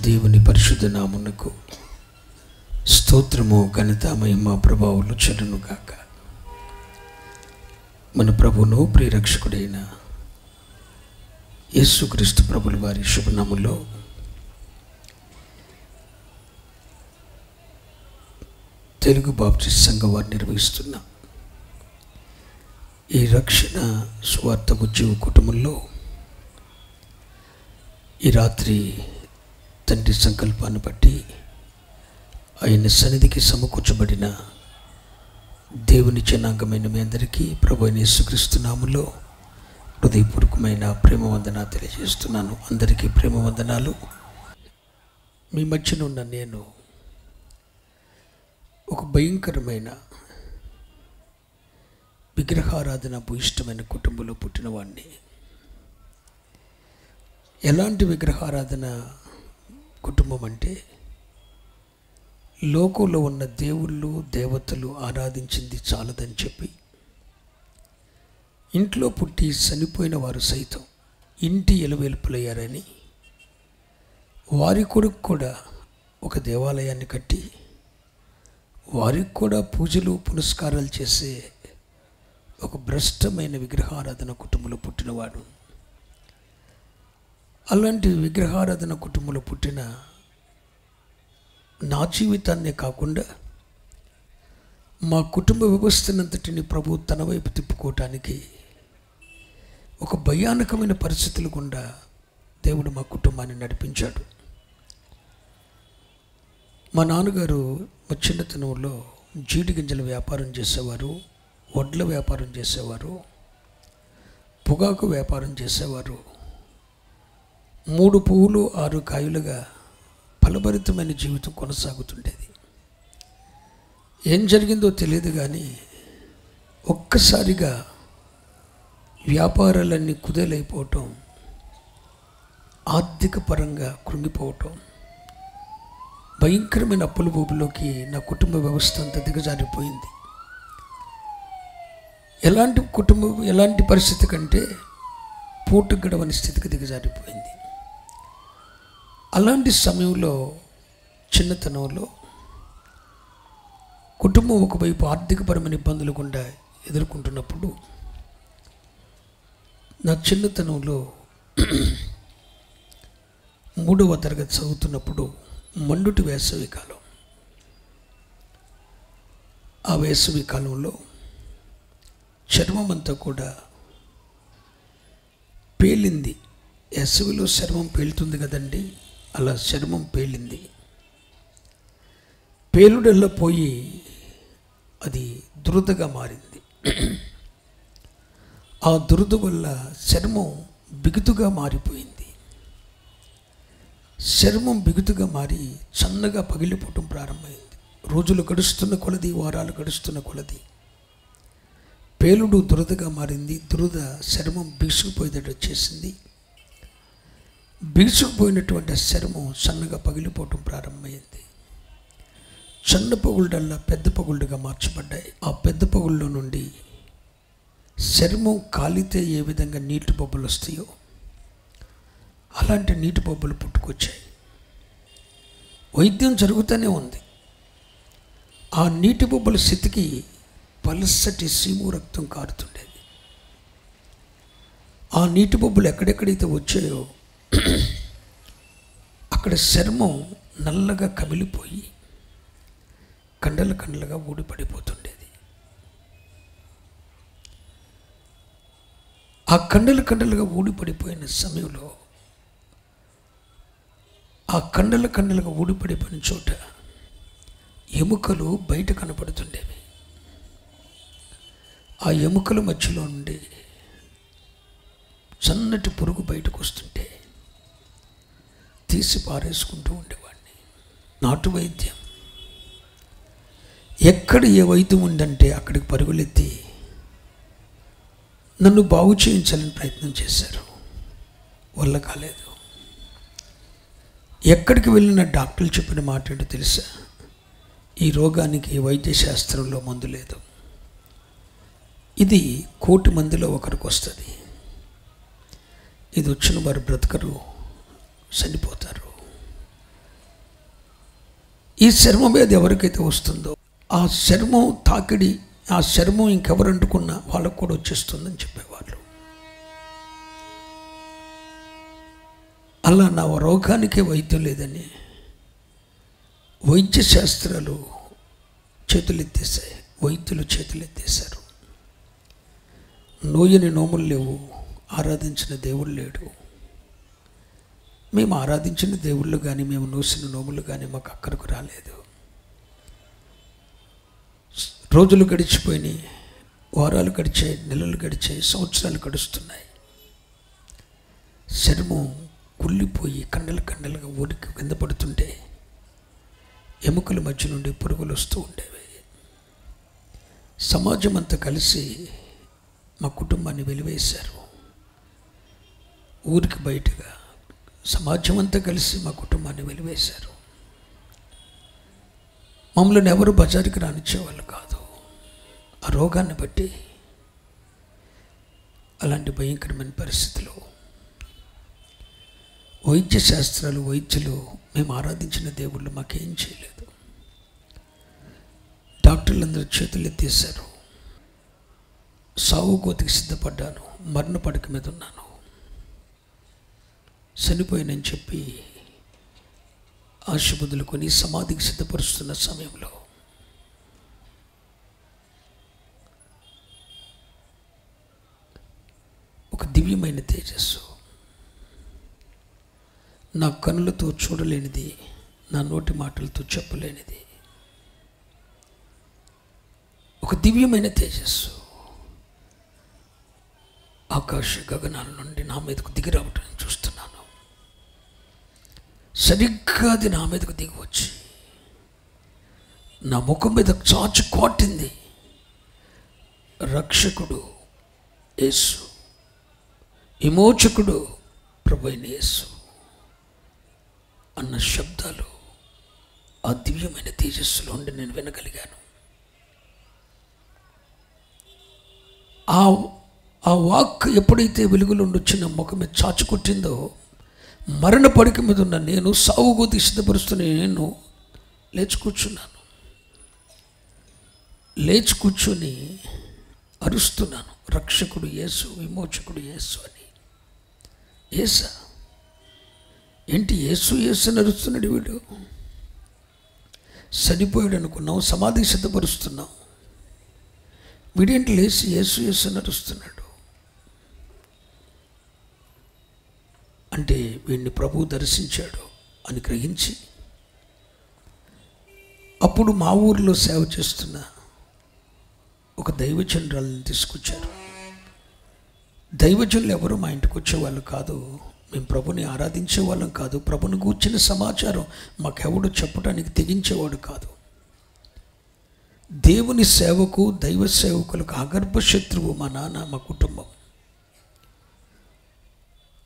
దేవుని పరిశుద్ధ నామమునకు స్తోత్రము, ఘనత, మహిమ, ప్రభావాలు చెల్లును గాక. మన ప్రభువును ప్రియరక్షకుడైన యేసుక్రీస్తు ప్రభుల వారి శుభనామములో తెలుగు బాప్టిస్ట్ సంఘం వారు నిర్వహిస్తున్న ఈ రక్షణ స్వార్థ ఉద్యోగ కుటుంబంలో ఈ రాత్రి తండ్రి సంకల్పాన్ని బట్టి ఆయన సన్నిధికి సమకూర్చబడిన దేవుని జనాంగమైన మీ అందరికీ ప్రభు అయిన యేసుక్రీస్తు నామములో హృదయపూర్వకమైన ప్రేమ వందనాలు తెలియజేస్తున్నాను. అందరికీ ప్రేమ వందనాలు. మీ మధ్యన ఉన్న నేను ఒక భయంకరమైన విగ్రహారాధన భూయిష్టమైన కుటుంబంలో పుట్టినవాడిని. ఎలాంటి విగ్రహారాధన కుటుంబం అంటే, లోకంలో ఉన్న దేవుళ్ళు దేవతలు ఆరాధించింది చాలదని చెప్పి ఇంట్లో పుట్టి చనిపోయిన వారు సైతం ఇంటి ఎలువెలుపులయ్యారని వారి కొడుకు కూడా ఒక దేవాలయాన్ని కట్టి వారికి కూడా పూజలు పునస్కారాలు చేసే ఒక భ్రష్టమైన విగ్రహారాధన కుటుంబంలో పుట్టినవాడు. అలాంటి విగ్రహారాధన కుటుంబంలో పుట్టిన నా జీవితాన్నే కాకుండా మా కుటుంబ వ్యవస్థనంతటిని ప్రభు తన వైపు తిప్పుకోవటానికి ఒక భయానకమైన పరిస్థితుల గుండా దేవుడు మా కుటుంబాన్ని నడిపించాడు. మా నాన్నగారు మా చిన్నతనంలో జీడి గింజల వ్యాపారం చేసేవారు, వడ్ల వ్యాపారం చేసేవారు, పొగాకు వ్యాపారం చేసేవారు. 3 పువ్వులు 6 కాయలుగా ఫలభరితమైన జీవితం కొనసాగుతుండేది. ఏం జరిగిందో తెలియదు కానీ ఒక్కసారిగా వ్యాపారాలన్నీ కుదేలైపోవటం, ఆర్థిక పరంగా కృంగిపోవటం, భయంకరమైన అప్పుల ఊబిలోకి నా కుటుంబ వ్యవస్థ అంతా దిగజారిపోయింది. ఎలాంటి పరిస్థితి కంటే పూట గడవని స్థితికి దిగజారిపోయింది. అలాంటి సమయంలో చిన్నతనంలో కుటుంబం ఒకవైపు ఆర్థికపరమైన ఇబ్బందులు గుండా ఎదుర్కొంటున్నప్పుడు, నా చిన్నతనంలో 3వ తరగతి చదువుతున్నప్పుడు మండుటి వేసవి కాలం. ఆ వేసవి కాలంలో చర్మం అంతా కూడా పేలింది. వేసవిలో చర్మం పేలుతుంది కదండి, అలా చర్మం పేలింది. పేలుడల్లో పోయి అది దురదగా మారింది. ఆ దురద వల్ల చర్మం బిగుతుగా మారిపోయింది. చర్మం బిగుతుగా మారి సన్నగా పగిలిపోవటం ప్రారంభమైంది. రోజులు గడుస్తున్న కొలది, వారాలు గడుస్తున్న కొలది పేలుడు దురదగా మారింది. దురద చర్మం బిగుసుకుపోయేటట్టు వచ్చేసింది. బిగుసుకుపోయినటువంటి చర్మం సన్నగా పగిలిపోవటం ప్రారంభమైంది. చిన్న పగుళ్ళల్లా పెద్ద పగుళ్ళుగా మార్చబడ్డాయి. ఆ పెద్ద పగుళ్ళలో నుండి చర్మం కాలితే ఏ విధంగా నీటి బొబ్బలు వస్తాయో అలాంటి నీటి బొబ్బలు పుట్టుకొచ్చాయి. వైద్యం జరుగుతూనే ఉంది. ఆ నీటి బొబ్బల స్థితికి పలసటి సీము రక్తం కారుతుండేది. ఆ నీటి బొబ్బలు ఎక్కడెక్కడైతే వచ్చాయో అక్కడ చర్మం నల్లగా కమిలిపోయి కండలుగా ఊడిపడిపోతుండేది. ఆ కండలుగా ఊడిపడిపోయిన సమయంలో ఆ కండలుగా ఊడిపడిపోయిన చోట ఎముకలు బయట కనపడుతుండేవి. ఆ ఎముకల మధ్యలో నుండి సన్నటి పురుగు బయటకు వస్తుంటే తీసి పారేసుకుంటూ ఉండేవాడిని. నాటు వైద్యం, ఎక్కడ ఏ వైద్యం ఉందంటే అక్కడికి పరుగులెత్తి నన్ను బాగు చేయించాలని ప్రయత్నం చేశారు. వల్ల కాలేదు. ఎక్కడికి వెళ్ళిన డాక్టర్లు చెప్పిన మాట ఏంటో తెలుసా? ఈ రోగానికి వైద్య శాస్త్రంలో మందు లేదు. ఇది 1,000,000 మందిలో ఒకరికి వస్తుంది. ఇది వచ్చిన వారు బ్రతకరు, చనిపోతారు. ఈ చర్మం మీద ఎవరికైతే వస్తుందో ఆ చర్మం తాకిడి, ఆ చర్మం ఇంకెవరు అంటుకున్నా వాళ్ళకు కూడా వచ్చేస్తుందని చెప్పేవాళ్ళు. అలా నా రోగానికే వైద్యం లేదని వైద్య శాస్త్రాలు చేతులెత్తేసాయి, వైద్యులు చేతులెత్తేశారు. నోయని నోములు లేవు, ఆరాధించిన దేవుడు లేడు. మేము ఆరాధించిన దేవుళ్ళు కానీ మేము నోసిన నోములు కానీ మాకు అక్కడికి రాలేదు. రోజులు గడిచిపోయినాయి, వారాలు గడిచాయి, నెలలు గడిచాయి, సంవత్సరాలు గడుస్తున్నాయి. చర్మం కుళ్ళిపోయి కండలుగా ఉడికి కింద పడుతుంటే ఎముకల మధ్య నుండి పురుగులు వస్తూ ఉండేవి. సమాజం అంతా కలిసి మా కుటుంబాన్ని వెలివేశారు. ఊరికి బయటగా సమాజం అంతా కలిసి మా కుటుంబాన్ని వెలివేశారు. మమ్మల్ని ఎవరు బజారుకి రానిచ్చేవాళ్ళు కాదు. ఆ రోగాన్ని బట్టి అలాంటి భయంకరమైన పరిస్థితిలో వైద్య శాస్త్రాలు, వైద్యులు మేము ఆరాధించిన దేవుళ్ళు మాకేం చేయలేదు. డాక్టర్లందరూ చేతులు ఎత్తేశారు. సావు కోతికి సిద్ధపడ్డాను, మరణ పడక మీద ఉన్నాను, చనిపోయానని చెప్పి ఆశ వదులుకొని సమాధికి సిద్ధపరుస్తున్న సమయంలో ఒక దివ్యమైన తేజస్సు, నా కనులతో చూడలేనిది, నా నోటి మాటలతో చెప్పలేనిది ఒక దివ్యమైన తేజస్సు ఆకాశ గగనాల నుండి నా మీదకు దిగి రావటం చూస్తున్నాను. సరిగ్గా అది నా మీదకు దిగి వచ్చి నా ముఖం మీద చాచు కొట్టింది. రక్షకుడు యేసు, విమోచకుడు ప్రభువైన యేసు అన్న శబ్దాలు ఆ దివ్యమైన తేజస్సులో ఉండి నేను వినగలిగాను. ఆ వాక్ ఎప్పుడైతే వెలుగులోండి వచ్చిన ముఖం మీద చాచు కొట్టిందో, మరణ పడిక మీద ఉన్న నేను, సావుగోతి సిద్ధపరుస్తున్న నేను లేచి కూర్చున్నాను. లేచి కూర్చొని అరుస్తున్నాను, రక్షకుడు యేసు, విమోచకుడు యేసు అని. యేసా ఏంటి యేసు యేసు అని అరుస్తున్నాడు వీడు? చనిపోయాడు అనుకున్నాం, సమాధికి సిద్ధపరుస్తున్నాం, వీడేంటి లేచి యేసు యేసు అని అరుస్తున్నాడు? అంటే వీడిని ప్రభువు దర్శించాడు అని గ్రహించి అప్పుడు మా ఊరిలో సేవ చేస్తున్న ఒక దైవజనురాలను తీసుకొచ్చారు. దైవజనులు ఎవరు మా ఇంటికి వచ్చేవాళ్ళు కాదు, మేము ప్రభుని ఆరాధించే వాళ్ళం కాదు, ప్రభుని గూర్చిన సమాచారం మాకెవడు చెప్పడానికి తెగించేవాడు కాదు. దేవుని సేవకు, దైవ సేవకులకు అగర్భ శత్రువు మా నాన్న, మా కుటుంబం.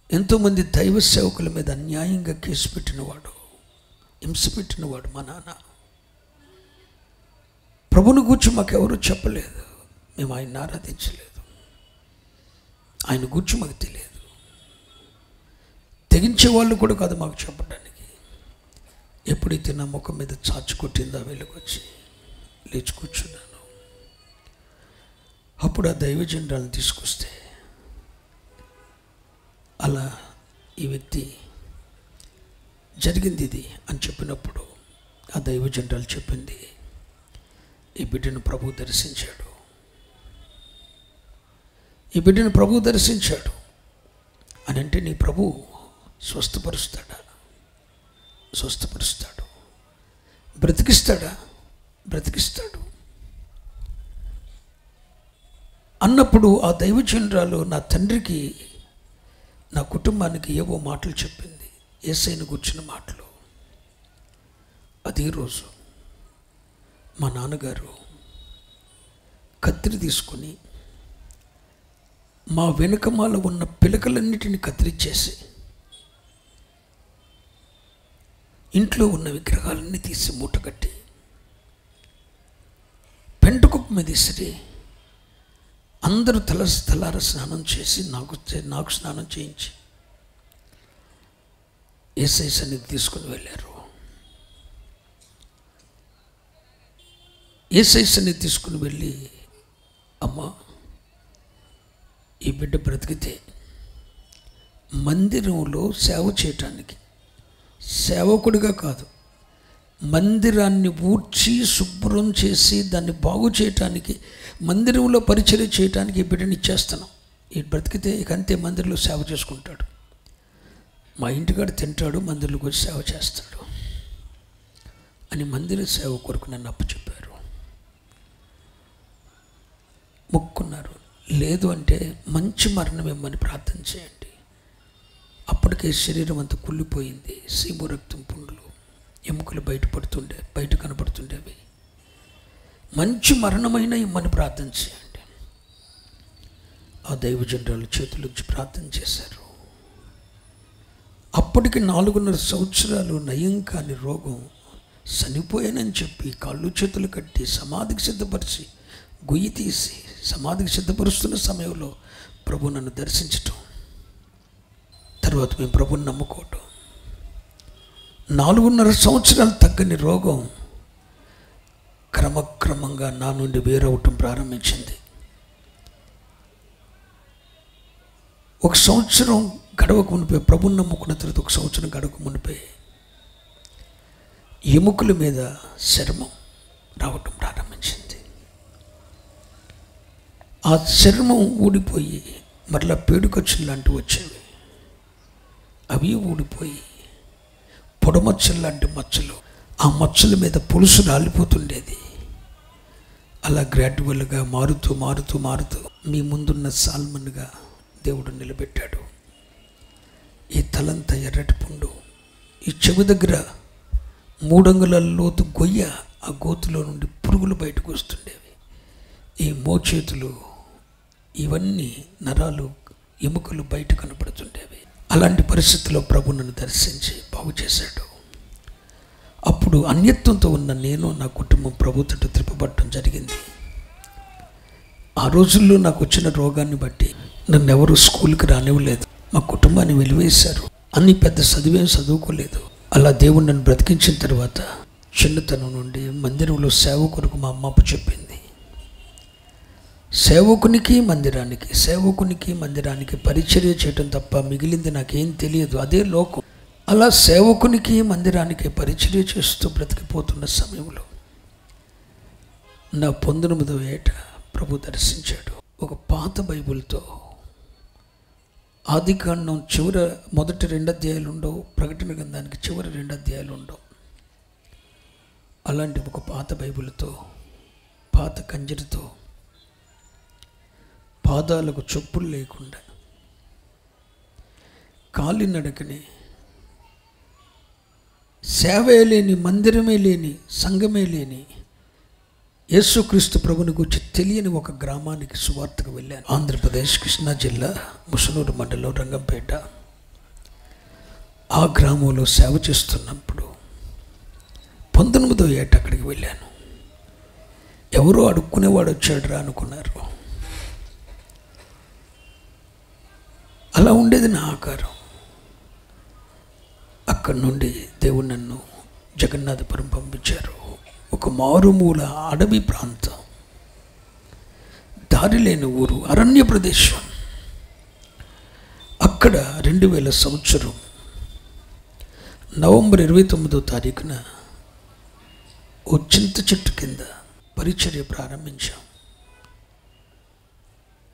ఎంతోమంది దైవ సేవకుల మీద అన్యాయంగా కేసు పెట్టినవాడు, హింస పెట్టినవాడు మా నాన్న. ప్రభుని గూర్చి మాకెవరూ చెప్పలేదు, మేము ఆయన్ని ఆరాధించలేదు, ఆయన గూర్చి మాకు తెలియదు, తెగించే వాళ్ళు కూడా కాదు మాకు చెప్పడానికి. ఎప్పుడైతే నా ముఖం మీద చాచు కొట్టిందో వెలుగొచ్చి లేచి కూర్చున్నాను. అప్పుడు ఆ దైవజనురాలను తీసుకొస్తే అలా ఈ వ్యక్తి జరిగింది ఇది అని చెప్పినప్పుడు ఆ దైవజనురాలు చెప్పింది, ఈ బిడ్డను ప్రభువు దర్శించాడు, ఈ బిడ్డను ప్రభువు దర్శించాడు అని. అంటే నీ ప్రభువు స్వస్థపరుస్తాడా? స్వస్థపరుస్తాడు. బ్రతికిస్తాడా? బ్రతికిస్తాడు అన్నప్పుడు ఆ దైవజనురాలు నా తండ్రికి, నా కుటుంబానికి ఏవో మాటలు చెప్పింది, యేసయ్యను గుర్చిన మాటలు. అదే రోజు మా నాన్నగారు కత్తిరి తీసుకొని మా వెనుకమాల ఉన్న పిలకలన్నిటిని కత్తిరించేసి ఇంట్లో ఉన్న విగ్రహాలన్నీ తీసి మూటగట్టి పెంటకుప్ప మీద ఇసిరి అందరూ తలార స్నానం చేసి నాకు స్నానం చేయించి యేసయ్య సన్నిధి తీసుకుని వెళ్ళారు. యేసయ్య సన్నిధికి తీసుకుని వెళ్ళి, అమ్మ, ఈ బిడ్డ బ్రతికితే మందిరంలో సేవ చేయటానికి, సేవకుడిగా కాదు, మందిరాన్ని ఊడ్చి శుభ్రం చేసి దాన్ని బాగు చేయటానికి, మందిరంలో పరిచర్య చేయటానికి ఈ బిడ్డని ఇచ్చేస్తున్నాం. ఈ బ్రతికితే ఇక అంతే, మందిరంలో సేవ చేసుకుంటాడు, మా ఇంటికాడ తింటాడు, మందిరంలోకి వచ్చి సేవ చేస్తాడు అని మందిర సేవ కొరకు నన్ను అప్పచెప్పారు. మొక్కున్నారు. లేదు అంటే మంచి మరణం ఇమ్మని ప్రార్థన చేయండి. అప్పటికే శరీరం అంతా కుళ్ళిపోయింది, సీము రక్తం పుండ్లు, ఎముకలు బయట కనపడుతుండేవి. మంచి మరణమైన ఇమ్మని ప్రార్థన చేయండి. ఆ దైవజనురాలు చేతులుంచి ప్రార్థన చేశారు. అప్పటికి 4.5 సంవత్సరాలు నయం కాని రోగం, చనిపోయానని చెప్పి కాళ్ళు చేతులు కట్టి సమాధికి సిద్ధపరిచి గొయ్యి తీసి సమాధికి సిద్ధపరుస్తున్న సమయంలో ప్రభు నన్ను దర్శించటం, తర్వాత మేము ప్రభుని నమ్ముకోవటం, 4.5 సంవత్సరాలు తగ్గని రోగం క్రమక్రమంగా నా నుండి వేరవటం ప్రారంభించింది. 1 సంవత్సరం గడవకు మునిపే, ప్రభుని నమ్ముకున్న తర్వాత 1 సంవత్సరం గడవకు మునిపే ఎముకల మీద చర్మం రావటం ప్రారంభించింది. ఆ చర్మం ఊడిపోయి మరలా పేడుకొచ్చులు లాంటివి వచ్చేవి. అవి ఊడిపోయి పొడమచ్చలు లాంటి మచ్చలు, ఆ మచ్చల మీద పులుసు రాలిపోతుండేది. అలా గ్రాడ్యువల్గా మారుతూ మారుతూ మారుతూ మీ ముందున్న సాల్మన్గా దేవుడు నిలబెట్టాడు. ఈ తలంతా ఎర్రటి పుండు, ఈ చెవి దగ్గర 3 అంగుళాల లోతు గొయ్య, ఆ గోతులో నుండి పురుగులు బయటకు వస్తుండేవి. ఈ మోచేతులు, ఇవన్నీ నరాలు, ఎముకలు బయట కనపడుతుండేవి. అలాంటి పరిస్థితుల్లో ప్రభు నన్ను దర్శించి బాగు చేశాడు. అప్పుడు అన్యత్వంతో ఉన్న నేను, నా కుటుంబం ప్రభు తట్టు త్రిప్పబడటం జరిగింది. ఆ రోజుల్లో నాకు వచ్చిన రోగాన్ని బట్టి నన్ను ఎవరు స్కూల్కి రానివ్వలేదు, మా కుటుంబాన్ని వెలివేశారు. అన్ని పెద్ద చదివేం చదువుకోలేదు. అలా దేవుడు నన్ను బ్రతికించిన తర్వాత చిన్నతనం నుండి మందిరంలో సేవ కొరకు మా అమ్మ చెప్పింది. సేవకునికి మందిరానికి పరిచర్య చేయటం తప్ప మిగిలింది నాకేం తెలియదు, అదే లోకం. అలా సేవకునికి మందిరానికి పరిచర్య చేస్తూ బ్రతికిపోతున్న సమయంలో నా 19వ ఏట ప్రభు దర్శించాడు. ఒక పాత బైబిల్తో ఆదికాండం మొదటి 2 అధ్యాయాలు ఉండవు, ప్రకటన గ్రంథానికి చివరి 2 అధ్యాయాలు ఉండవు. అలాంటి ఒక పాత బైబిల్తో, పాత కంజరితో, పాదాలకు చెప్పులు లేకుండా, కాలినడకని, సేవే లేని, మందిరమే లేని, సంఘమే లేని యేసుక్రీస్తు ప్రభుని గురించి తెలియని ఒక గ్రామానికి సువార్తకు వెళ్ళాను. ఆంధ్రప్రదేశ్, కృష్ణా జిల్లా, ముసనూరు మండలం, రంగంపేట. ఆ గ్రామంలో సేవ చేస్తున్నప్పుడు 19వ ఏట అక్కడికి వెళ్ళాను. ఎవరో అడుక్కునేవాడు వచ్చాడు రా అనుకున్నారు. అలా ఉండేది నా ఆకారం. అక్కడి నుండి దేవుడు నన్ను జగన్నాథపురం పంపించారు. ఒక మారుమూల అడవి ప్రాంతం, దారి లేని ఊరు, అరణ్య ప్రదేశం. అక్కడ 2000 సంవత్సరం నవంబర్ 29వ తారీఖున ఓ చింత చెట్టు కింద పరిచర్య ప్రారంభించాం.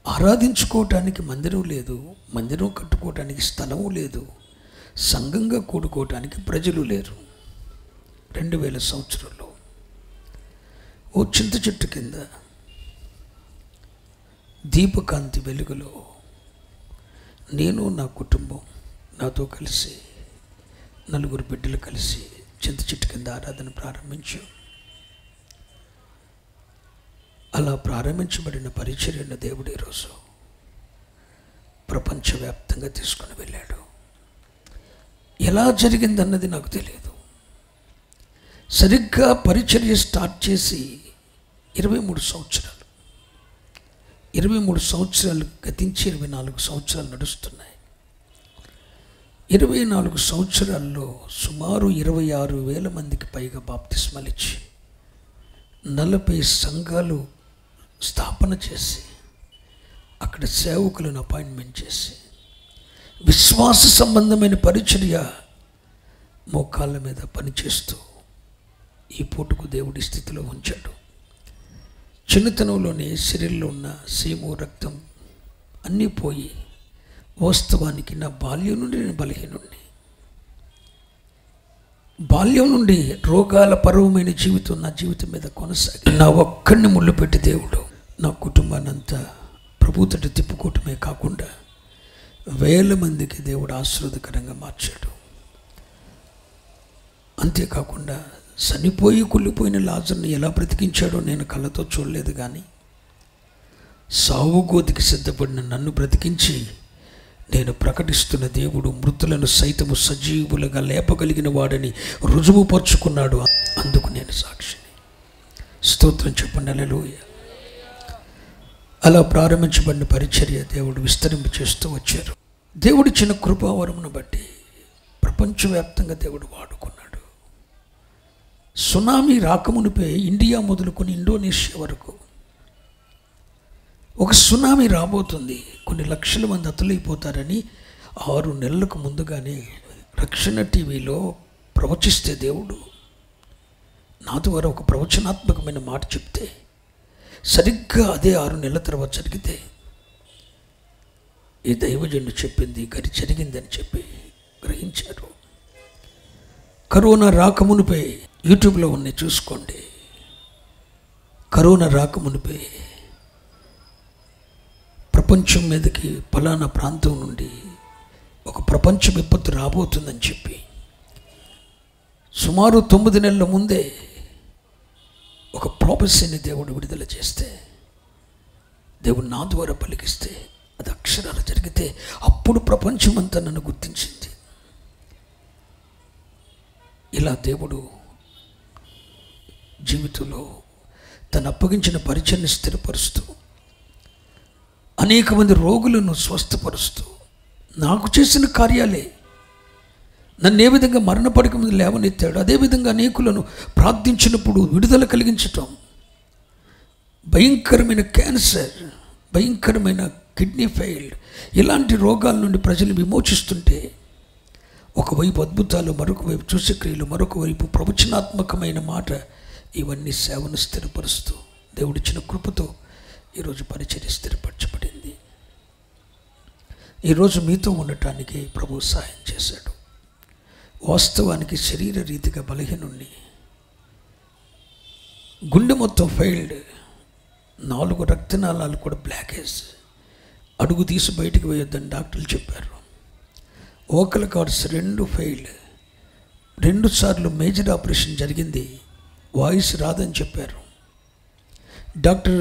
ఆరాధించుకోవటానికి మందిరం లేదు, మందిరం కట్టుకోవటానికి స్థలము లేదు, సంఘంగా కూడుకోవటానికి ప్రజలు లేరు. 2000 సంవత్సరంలో ఓ చింత చెట్టు కింద దీపకాంతి వెలుగులో నేను, నా కుటుంబం, నాతో కలిసి 4 బిడ్డలు కలిసి చింత చెట్టు కింద ఆరాధన ప్రారంభించాం. అలా ప్రారంభించబడిన పరిచర్యను దేవుడు ఈరోజు ప్రపంచవ్యాప్తంగా తీసుకుని వెళ్ళాడు. ఎలా జరిగిందన్నది నాకు తెలియదు. సరిగ్గా పరిచర్య స్టార్ట్ చేసి 23 సంవత్సరాలు గతించి 24 సంవత్సరాలు నడుస్తున్నాయి. 24 సంవత్సరాల్లో సుమారు 26,000 మందికి పైగా బాప్తిస్మాలు ఇచ్చి 40 సంఘాలు స్థాపన చేసి అక్కడ సేవకులను అపాయింట్మెంట్ చేసి విశ్వాస సంబంధమైన పరిచర్య మోకాళ్ళ మీద పనిచేస్తూ ఈ పూటకు దేవుడి స్థితిలో ఉంచాడు. చిన్నతనంలోనే శరీరంలో ఉన్న సీము రక్తం అన్నీ పోయి, వాస్తవానికి నా బాల్యం నుండి నేను బలహీనుడిని. బాల్యం నుండి రోగాల పర్వమైన జీవితం నా జీవితం మీద కొనసాగి నా ఒక్కడిని ముళ్ళు పెట్టి దేవుడు నా కుటుంబాన్ని అంతా ప్రభుత్వం తిప్పుకోవటమే కాకుండా వేల మందికి దేవుడు ఆశీర్వాదకరంగా మార్చాడు. అంతేకాకుండా చనిపోయి కుళ్ళిపోయిన లాజర్ని ఎలా బ్రతికించాడో నేను కళ్ళతో చూడలేదు, కానీ సావుగోతికి సిద్ధపడిన నన్ను బ్రతికించి నేను ప్రకటిస్తున్న దేవుడు మృతులను సైతము సజీవులుగా లేపగలిగిన వాడని రుజువుపరుచుకున్నాడు. అందుకు నేను సాక్షిని. స్తోత్రం చెప్పండి, హల్లెలూయా. అలా ప్రారంభించబడిన పరిచర్య దేవుడు విస్తరింప చేస్తూ వచ్చారు. దేవుడిచ్చిన కృపావరమును బట్టి ప్రపంచవ్యాప్తంగా దేవుడు వాడుకున్నాడు. సునామీ రాకమునిపే ఇండియా మొదలుకొని ఇండోనేషియా వరకు ఒక సునామీ రాబోతుంది, కొన్ని లక్షల మంది అతలైపోతారని 6 నెలలకు ముందుగానే రక్షణ టీవీలో ప్రవచిస్తే దేవుడు నా ద్వారా ఒక ప్రవచనాత్మకమైన మాట చెప్తే సరిగ్గా అదే 6 నెలల తర్వాత జరిగితే ఈ దైవజనుడు చెప్పింది గరి జరిగిందని చెప్పి గ్రహించారు. కరోనా రాకమునిపై యూట్యూబ్లో ఉన్నాయి, చూసుకోండి. కరోనా రాకమునిపై ప్రపంచం మీదకి ఫలానా ప్రాంతం నుండి ఒక ప్రపంచ విపత్తు రాబోతుందని చెప్పి సుమారు 9 నెలల ముందే ఒక ప్రాఫెసీని దేవుడు విడుదల చేస్తే, దేవుడు నా ద్వారా పలికిస్తే అది అక్షరాలు జరిగితే అప్పుడు ప్రపంచమంతా నన్ను గుర్తించింది. ఇలా దేవుడు జీవితంలో తను అప్పగించిన పరిచయాన్ని స్థిరపరుస్తూ అనేక మంది రోగులను స్వస్థపరుస్తూ నాకు చేసిన కార్యాలే. నన్ను ఏ విధంగా మరణపడక ముందు లేవనెత్తాడు, అదేవిధంగా అనేకులను ప్రార్థించినప్పుడు విడుదల కలిగించటం. భయంకరమైన క్యాన్సర్, భయంకరమైన కిడ్నీ ఫెయిల్డ్, ఇలాంటి రోగాల నుండి ప్రజలు విమోచిస్తుంటే ఒకవైపు అద్భుతాలు, మరొక వైపు చూసక్రియలు, మరొక వైపు ప్రవచనాత్మకమైన మాట, ఇవన్నీ సేవను స్థిరపరుస్తూ దేవుడిచ్చిన కృపతో ఈరోజు పరిచర్య స్థిరపరచబడింది. ఈరోజు మీతో ఉండటానికి ప్రభు సహాయం చేశాడు. వాస్తవానికి శరీర రీతిగా బలహీనుణ్ణి, గుండె మొత్తం ఫెయిల్డ్, 4 రక్తనాళాలు కూడా బ్లాకేజ్, అడుగు తీసి బయటికి వేయొద్దని డాక్టర్లు చెప్పారు. ఓకల్ కార్డ్స్ 2 ఫెయిల్డ్, 2 సార్లు మేజర్ ఆపరేషన్ జరిగింది, వాయిస్ రాదని చెప్పారు. డాక్టర్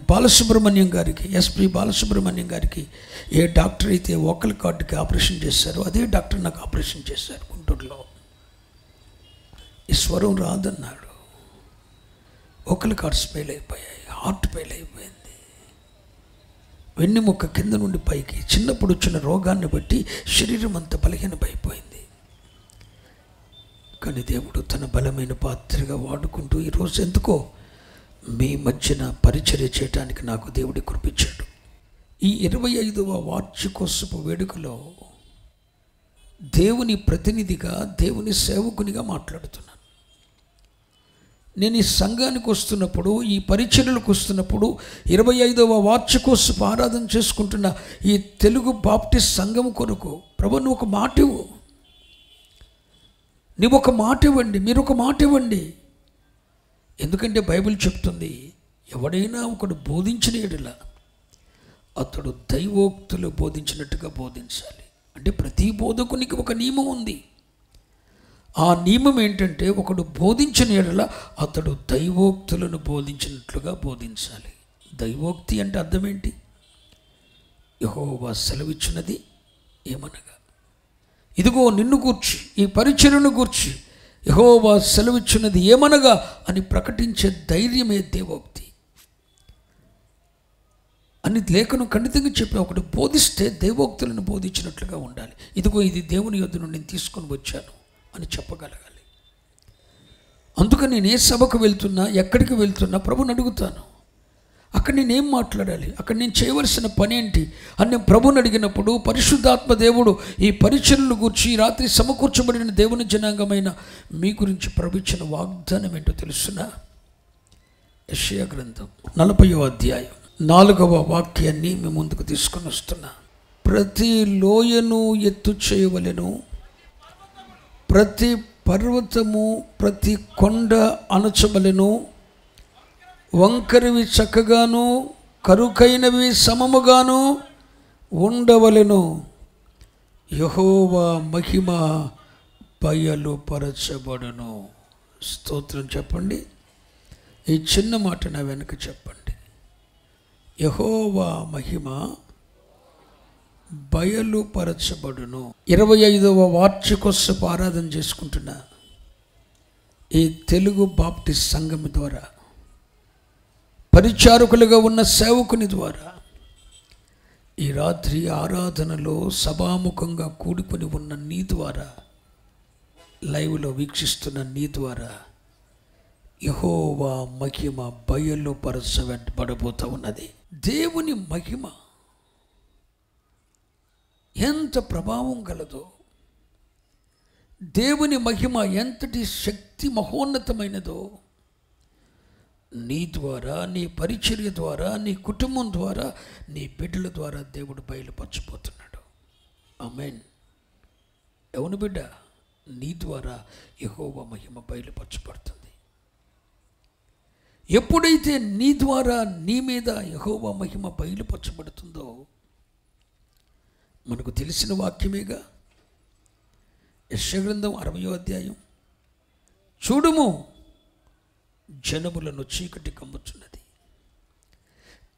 బాలసుబ్రహ్మణ్యం గారికి, ఎస్పి బాలసుబ్రహ్మణ్యం గారికి ఏ డాక్టర్ అయితే ఓకల్ కార్డుకి ఆపరేషన్ చేశారో అదే డాక్టర్ నాకు ఆపరేషన్ చేశారు గుంటూరులో. ఈ స్వరం రాదన్నాడు. ఓకల్ కార్డ్స్ ఫెయిల్ అయిపోయాయి, హార్ట్ ఫెయిల్ అయిపోయింది, వెన్నెముక్క కింద నుండి పైకి చిన్నప్పుడు వచ్చిన రోగాన్ని బట్టి శరీరం అంతా బలహీనమైపోయింది. కానీ దేవుడు తన బలమైన పాత్రగా వాడుకుంటూ ఈరోజు ఎందుకో మీ మధ్యన పరిచర్య చేయడానికి నాకు దేవుడి కృపించాడు. ఈ 25వ వార్షికోత్సవ వేడుకలో దేవుని ప్రతినిధిగా, దేవుని సేవకునిగా మాట్లాడుతున్నాను. నేను ఈ సంఘానికి వస్తున్నప్పుడు, ఈ పరిచర్యలకు వస్తున్నప్పుడు, 25వ వార్షికోత్సవ ఆరాధన చేసుకుంటున్న ఈ తెలుగు బాప్టిస్ట్ సంఘం కొరకు ప్రభు నువ్వు ఒక మాట ఇవ్వు, నువ్వు ఒక మాట ఇవ్వండి, మీరు ఒక మాట ఇవ్వండి. ఎందుకంటే బైబిల్ చెప్తుంది, ఎవడైనా ఒకడు బోధించిన యెడల అతడు దైవోక్తులు బోధించినట్టుగా బోధించాలి. అంటే ప్రతి బోధకునికి ఒక నియమం ఉంది. ఆ నియమం ఏంటంటే ఒకడు బోధించిన యెడల అతడు దైవోక్తులను బోధించినట్లుగా బోధించాలి. దైవోక్తి అంటే అర్థం ఏంటి? యెహోవా సెలవిచ్చినది ఏమనగా, ఇదిగో నిన్ను గూర్చి, ఈ పరిచర్యను గూర్చి యెహోవా సెలవిచ్చినది ఏమనగా అని ప్రకటించే ధైర్యమే దేవోక్తి అని లేఖనం ఖండితంగా చెప్పి ఒకడు బోధిస్తే దైవోక్తులను బోధించినట్లుగా ఉండాలి. ఇదిగో ఇది దేవుని యొద్ద నుండి నేను తీసుకొని వచ్చాను అని చెప్పగలగాలి. అందుకని నేను ఏ సభకు వెళ్తున్నా, ఎక్కడికి వెళ్తున్నా ప్రభుని అడుగుతాను. అక్కడ నేనేం మాట్లాడాలి, అక్కడ నేను చేయవలసిన పని ఏంటి అని నేను ప్రభుని అడిగినప్పుడు పరిశుద్ధాత్మ దేవుడు ఈ పరిచర్యలు గూర్చి రాత్రి సమకూర్చబడిన దేవుని జనాంగమైన మీ గురించి ప్రవచించిన వాగ్దానం ఏంటో తెలుసునా? యెషయా గ్రంథం 40వ అధ్యాయం 4వ వాక్యాన్ని మీ ముందుకు తీసుకొని వస్తున్నా. ప్రతి లోయను ఎత్తు చేయవలెను, ప్రతి పర్వతము ప్రతి కొండ అణచవలెను, వంకరివి చక్కగాను కరుకైనవి సమముగాను ఉండవలెను. యెహోవా మహిమ బయలుపరచబడును. స్తోత్రం చెప్పండి. ఈ చిన్న మాట నా వెనక చెప్పండి. యెహోవా మహిమ బయలుపరచబడును. 25వ వార్షికోత్సవ ఆరాధన చేసుకుంటున్నా ఈ తెలుగు బాప్టిస్ట్ సంఘం ద్వారా, పరిచారకులుగా ఉన్న సేవకుని ద్వారా, ఈ రాత్రి ఆరాధనలో సభాముఖంగా కూడుకొని ఉన్న నీ ద్వారా, లైవ్లో వీక్షిస్తున్న నీ ద్వారా యెహోవా మహిమ బయలుపరచబడబోతూ ఉన్నది. దేవుని మహిమ ఎంత ప్రభావం గలదో, దేవుని మహిమ ఎంతటి శక్తి మహోన్నతమైనదో నీ ద్వారా, నీ పరిచర్య ద్వారా, నీ కుటుంబం ద్వారా, నీ బిడ్డల ద్వారా దేవుడు బయలుపరచబోతున్నాడు. ఆమేన్. ఎవని బిడ్డ? నీ ద్వారా యెహోవా మహిమ బయలుపరచబడుతుంది. ఎప్పుడైతే నీ ద్వారా నీ మీద యెహోవా మహిమ బయలుపరచబడుతుందో, మనకు తెలిసిన వాక్యమేగా. యెషయా గ్రంథం 60వ అధ్యాయం, చూడుము జనములను చీకటి కమ్ముచున్నది,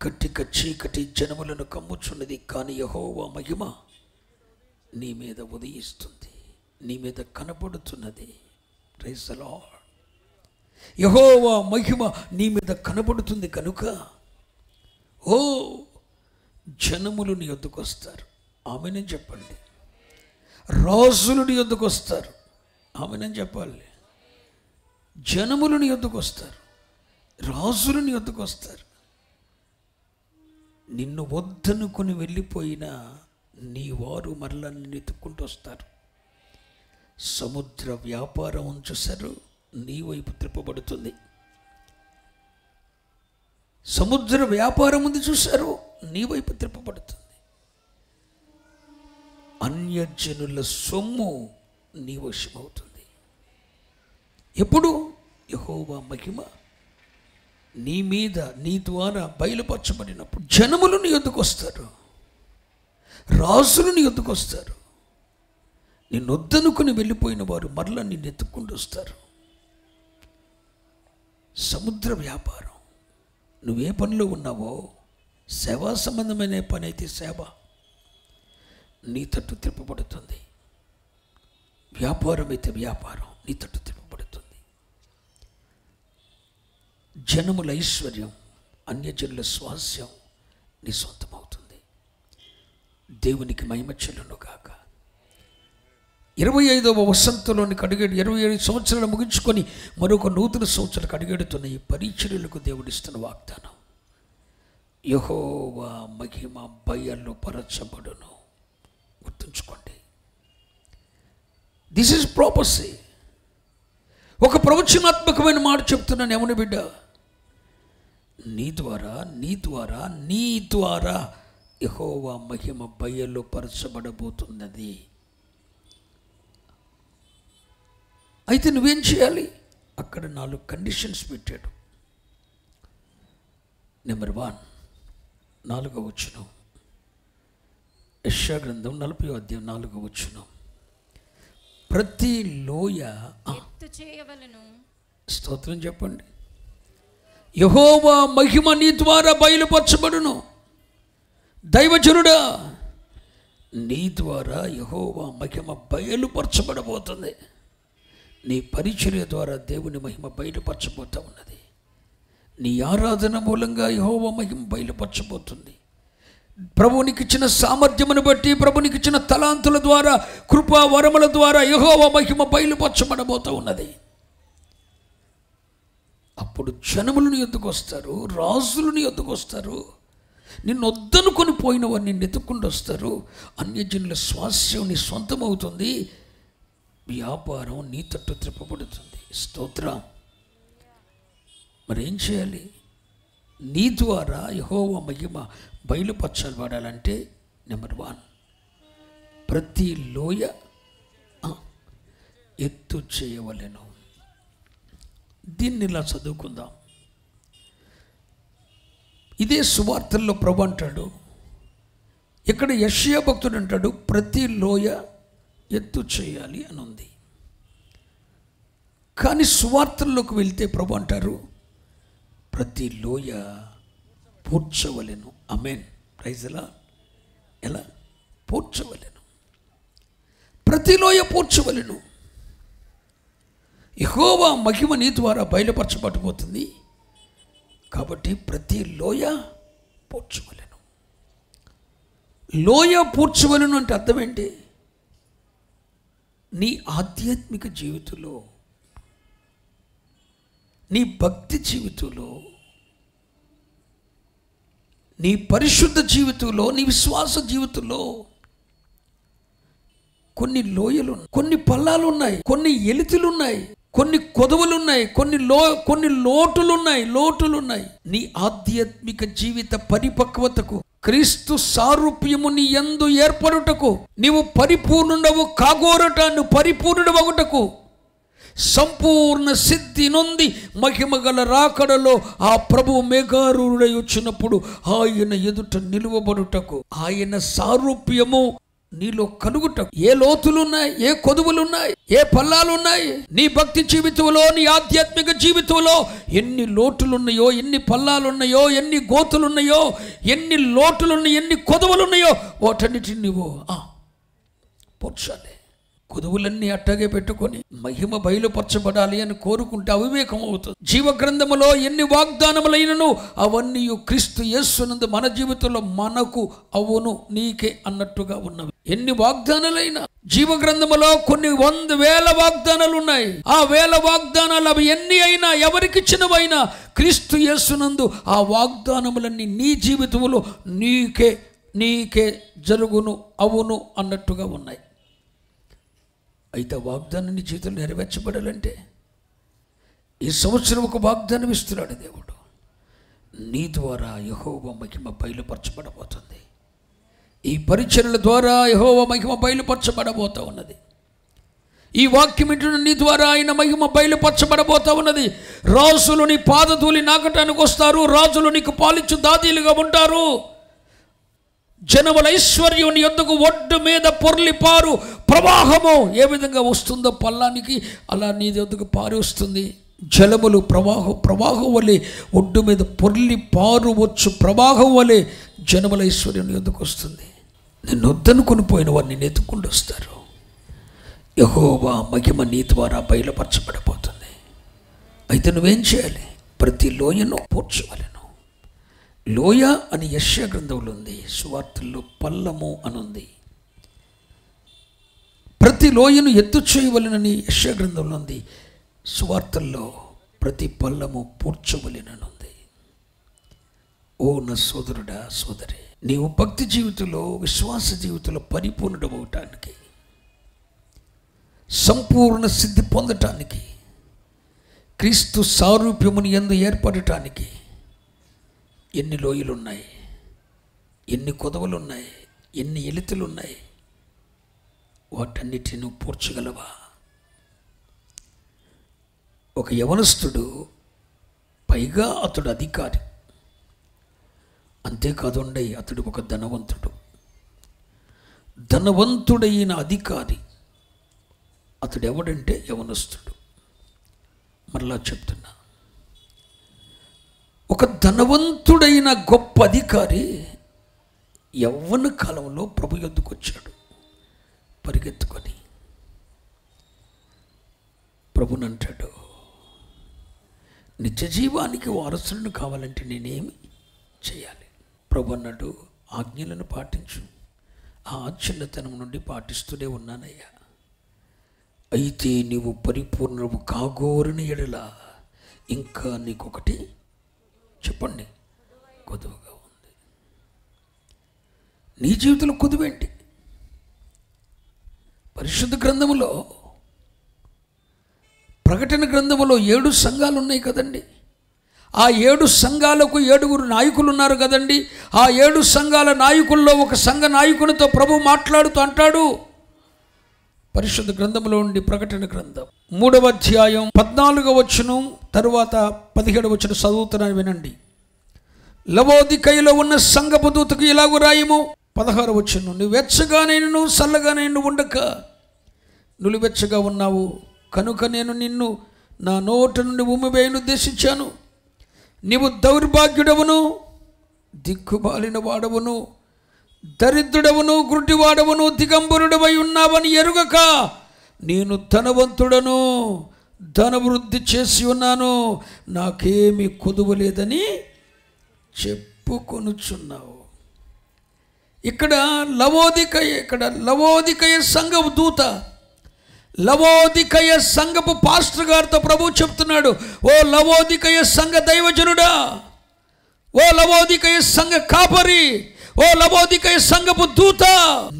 కట్టిక చీకటి జనములను కమ్ముచున్నది, కానీ యెహోవా మహిమ నీ మీద ఉదయిస్తుంది, నీ మీద కనబడుతున్నది. Praise the Lord. యెహోవా మహిమ నీ మీద కనబడుతుంది కనుక ఓ జనములు నీ యొద్దకు వస్తారు. ఆమెనని చెప్పండి. రాజులు నీ యొద్దకు వస్తారు. ఆమెనని చెప్పాలి. జనములు నీ యొద్దకు వస్తారు, రాజులు నీ యొద్దకు వస్తారు. నిన్ను వద్దనుకొని వెళ్ళిపోయినా నీ వారు మరలా నిన్ను ఎత్తుక్కుంటూ వస్తారు. సముద్ర వ్యాపారం చూశారు, నీ వైపు త్రిప్పబడుతుంది. సముద్ర వ్యాపారం ఉంది చూశారు, నీ వైపు త్రిప్పబడుతుంది. అన్యజనుల సొమ్ము నీ వశమవుతుంది. ఎప్పుడు? యెహోవా మహిమ నీ మీద, నీ ద్వారా బయలుపరచబడినప్పుడు జనములు నీ యొద్దకు వస్తారు, రాజులు నీ యొద్దకు వస్తారు. నిన్ను వద్దనుకుని వెళ్ళిపోయిన వారు మరలా నిన్ను ఎత్తుక్కుంటూ వస్తారు. సముద్ర వ్యాపారం. నువ్వే పనిలో ఉన్నావో, సేవా సంబంధమైన పని అయితే సేవ నీ తట్టు తిప్పబడుతుంది. వ్యాపారం అయితే వ్యాపారం నీ తట్టు తిప్పబడుతుంది. జనముల ఐశ్వర్యం, అన్యజనుల స్వాస్యం నీ సొంతమవుతుంది. దేవునికి మహిమ చెల్లును గాక. 25వ వసంతంలోనికి అడిగాడు. 27 సంవత్సరాలు ముగించుకొని మరొక నూతన సంవత్సరాలకు అడిగేడుతున్న ఈ పరిచర్యలకు దేవుడిస్తున్న వాగ్దానం, యెహోవా మహిమ బయలుపరచబడును. గుర్తుంచుకోండి. This is prophecy. ఒక ప్రవచనాత్మకమైన మాట చెప్తున్నాను. ఏమని బిడ్డ? నీ ద్వారా యెహోవా మహిమ బయలుపరచబడబోతున్నది. అయితే నువ్వేం చేయాలి? అక్కడ 4 కండిషన్స్ పెట్టాడు. నెంబర్ 1, 4వ వచనం, యెషయా గ్రంథం 40వ అధ్యాయం 4వ వచనం, ప్రతి లోయ ఎత్తు చేయవలెను. స్తోత్రం చెప్పండి. యెహోవా మహిమ నీ ద్వారా బయలుపరచబడును. దైవజనుడా, నీ ద్వారా యెహోవా మహిమ బయలుపరచబడబోతుంది. నీ పరిచర్య ద్వారా దేవుని మహిమ బయలుపరచబోతూ ఉన్నది. నీ ఆరాధన మూలంగా యెహోవా మహిమ బయలుపరచబోతుంది. ప్రభువునికి ఇచ్చిన సామర్థ్యమును బట్టి, ప్రభువునికి ఇచ్చిన తలాంతుల ద్వారా, కృపా వరముల ద్వారా యెహోవా మహిమ బయలుపరచబడబోతూ ఉన్నది. అప్పుడు జనములు నీ యొద్దకు వస్తారు, రాజులు నీ యొద్దకు వస్తారు, నిన్ను వద్దనుకొని పోయిన వారు నిన్ను ఎత్తుక్కుంటూ వస్తారు. అన్యజనుల స్వాస్యం నీ సొంతం అవుతుంది, వ్యాపారం నీ తట్టు త్రిప్పబడుతుంది. స్తోత్రం. మరి ఏం చేయాలి? నీ ద్వారా యెహోవా మహిమ బయలుపరచబడాలంటే నెంబర్ 1, ప్రతి లోయ ఎత్తు చేయవలెను. దీన్ని ఇలా చదువుకుందాం. ఇదే సువార్తల్లో ప్రభు అంటాడు, ఇక్కడ యెషయా భక్తుడు అంటాడు ప్రతి లోయ ఎత్తు చేయాలి అని ఉంది. కానీ సువార్తల్లోకి వెళ్తే ప్రభు అంటారు ప్రతి లోయ పూడ్చవలెను. ఆమేన్. ప్రైజ్ లా. ఎలా పూడ్చవలెను? ప్రతి లోయ పూడ్చవలెను. యెహోవా మహిమ నీ ద్వారా బయలుపరచబడబోతుంది కాబట్టి ప్రతి లోయ పూడ్చవలెను. లోయ పూడ్చవలెను అంటే అర్థం ఏంటి? నీ ఆధ్యాత్మిక జీవితంలో, నీ భక్తి జీవితంలో, నీ పరిశుద్ధ జీవితంలో, నీ విశ్వాస జీవితంలో కొన్ని లోయలు, కొన్ని పల్లాలు ఉన్నాయి, కొన్ని ఎలితులు ఉన్నాయి, కొన్ని కొదవులున్నాయి, కొన్ని లోటులున్నాయి. నీ ఆధ్యాత్మిక జీవిత పరిపక్వతకు, క్రీస్తు సారూప్యము నీ యందు ఏర్పడుటకు, నీవు పరిపూర్ణుడవు కాగోరట, నువ్వు పరిపూర్ణుడవగుటకు, సంపూర్ణ సిద్ధి నొంది మహిమగల రాకడలో ఆ ప్రభువు మేఘారూఢుడై వచ్చినప్పుడు ఆయన ఎదుట నిలువబడుటకు, ఆయన సారూప్యము నీలో కలుగుటకు ఏ లోతులున్నాయి, ఏ కొదువులున్నాయి, ఏ పల్లాలున్నాయి? నీ భక్తి జీవితంలో, నీ ఆధ్యాత్మిక జీవితంలో ఎన్ని లోటులున్నాయో, ఎన్ని పల్లాలున్నాయో, ఎన్ని గోతులున్నాయో, ఎన్ని లోటులున్నాయో, ఎన్ని కొదువులున్నాయో వాటన్నిటిని నువ్వు పూడ్చాలి. కొదువులన్నీ అట్టగే పెట్టుకొని మహిమ బయలుపరచబడాలి అని కోరుకుంటే అవివేకం అవుతుంది. జీవగ్రంథములో ఎన్ని వాగ్దానములైనను అవన్నీ క్రీస్తు యేసునందు మన జీవితంలో మనకు అవును నీకే అన్నట్టుగా ఉన్నవి. ఎన్ని వాగ్దానాలైనా జీవగ్రంథములో కొన్ని 100,000 వాగ్దానాలు ఉన్నాయి. ఆ 1000 వాగ్దానాలు అవి ఎన్ని అయినా, ఎవరికి ఇచ్చినవైనా క్రీస్తు యేసునందు ఆ వాగ్దానములన్నీ నీ జీవితంలో నీకే జరుగును, అవును అన్నట్టుగా ఉన్నాయి. అయితే వాగ్దానాన్ని జీవితంలో నెరవేర్చబడాలంటే ఈ సంవత్సరం ఒక వాగ్దానం ఇస్తున్నాడు దేవుడు. నీ ద్వారా యెహోవా మహిమ బయలుపరచబడబోతుంది. ఈ పరిచర్యల ద్వారా యెహోవా మహిమ బయలుపరచబడబోతా ఉన్నది. ఈ వాక్యం వింటున్న నీ ద్వారా ఆయన మహిమ బయలుపరచబడబోతా ఉన్నది. రాజులు నీ పాదధూళి నాకటానికి వస్తారు, రాజులు నీకు పాలిచ్చు దాదీలుగా ఉంటారు. జనముల ఐశ్వర్యం నీ యొద్దకు ఒడ్డు మీద పొర్లి పారు ప్రవాహము ఏ విధంగా వస్తుందో పల్లానికి, అలా నీ యొద్దకు పారి వస్తుంది. జలములు ప్రవాహం వలె ఒడ్డు మీద పొర్లి పారు వచ్చు ప్రవాహం వలె జనముల ఐశ్వర్యం నీ యొద్దకు వస్తుంది. నిన్ను వద్దనుకొని పోయిన వారు నిన్ను ఎత్తుకుంటూ వస్తారు. యెహోవా మహిమ నీ ద్వారా బయలుపరచబడబోతుంది. అయితే నువ్వేం చేయాలి? ప్రతి లోయను పూడ్చవలెను. లోయ అని యెషయా గ్రంథంలో ఉంది, సువార్తల్లో పల్లము అనుంది. ప్రతి లోయను ఎత్తు చేయవలెనని యెషయా గ్రంథంలో ఉంది, సువార్తల్లో ప్రతి పల్లము పూడ్చవలెననుంది. ఓ నా సోదరుడా, సోదరి, నీవు భక్తి జీవితంలో, విశ్వాస జీవితంలో పరిపూర్ణుడవటానికి, సంపూర్ణ సిద్ధి పొందటానికి, క్రీస్తు సారూప్యముని యందు ఏర్పడటానికి ఎన్ని లోయలున్నాయి, ఎన్ని కొదవలున్నాయి, ఎన్ని ఎలితులున్నాయి, వాటన్నిటిని నువ్వు పూడ్చగలవా? ఒక యవనస్తుడు, పైగా అతడు అధికారి, అంతేకాదుండయి అతడు ఒక ధనవంతుడైన అధికారి. అతడు ఎవడంటే యవనస్తుడు. మరలా చెప్తున్నా, ఒక ధనవంతుడైన గొప్ప అధికారి యవ్వన కాలంలో ప్రభు యొద్దకు వచ్చాడు పరిగెత్తుకొని. ప్రభునంటాడు, నిత్య జీవానికి వారసులను కావాలంటే నేనేమి చేయాలి? ప్రభు అన్నాడు, ఆజ్ఞలను పాటించు. ఆ చిన్నతనం నుండి పాటిస్తూనే ఉన్నానయ్యా. అయితే నీవు పరిపూర్ణము కాగోరని ఎడల ఇంకా నీకొకటి చెప్పండి, కొదువగా ఉంది. నీ జీవితంలో కొదువేంటి? పరిశుద్ధ గ్రంథములో, ప్రకటన గ్రంథములో 7 సంఘాలు ఉన్నాయి కదండి. ఆ 7 సంఘాలకు 7 నాయకులు ఉన్నారు కదండి. ఆ 7 సంఘాల నాయకుల్లో ఒక సంఘ నాయకునితో ప్రభు మాట్లాడుతూ అంటాడు, పరిశుద్ధ గ్రంథంలో ఉండి ప్రకటన గ్రంథం 3వ అధ్యాయం 14వ వచనం తరువాత 17వ వచనం చదువుతున్నాను, వినండి. లవోదికయలో ఉన్న సంఘపు దూతకు ఇలాగు రాయము. 16వ వచనం, నువ్వు వెచ్చగానైనను చల్లగానైనా ఉండక నులివెచ్చగా ఉన్నావు కనుక నేను నిన్ను నా నోట నుండి ఉమ్మివేయను ఉద్దేశించాను. నీవు దౌర్భాగ్యుడవును, దిక్కుమాలిన వాడవును, దరిద్రుడవును, గుడ్డివాడవును, దిగంబరుడవై ఉన్నావని ఎరుగక నేను ధనవంతుడను, ధనవృద్ధి చేసి ఉన్నాను, నాకేమీ కొదువలేదని చెప్పుకొనుచున్నావు. ఇక్కడ లవోదికయ సంఘపు దూత, లవోదికయ సంఘపు పాస్టర్ గారితో ప్రభు చెప్తున్నాడు, ఓ లవోదికయ సంఘ దైవజనుడా, ఓ లవోదికయ సంఘ కాపరి, ఓ లవోదికయ సంఘపు దూత,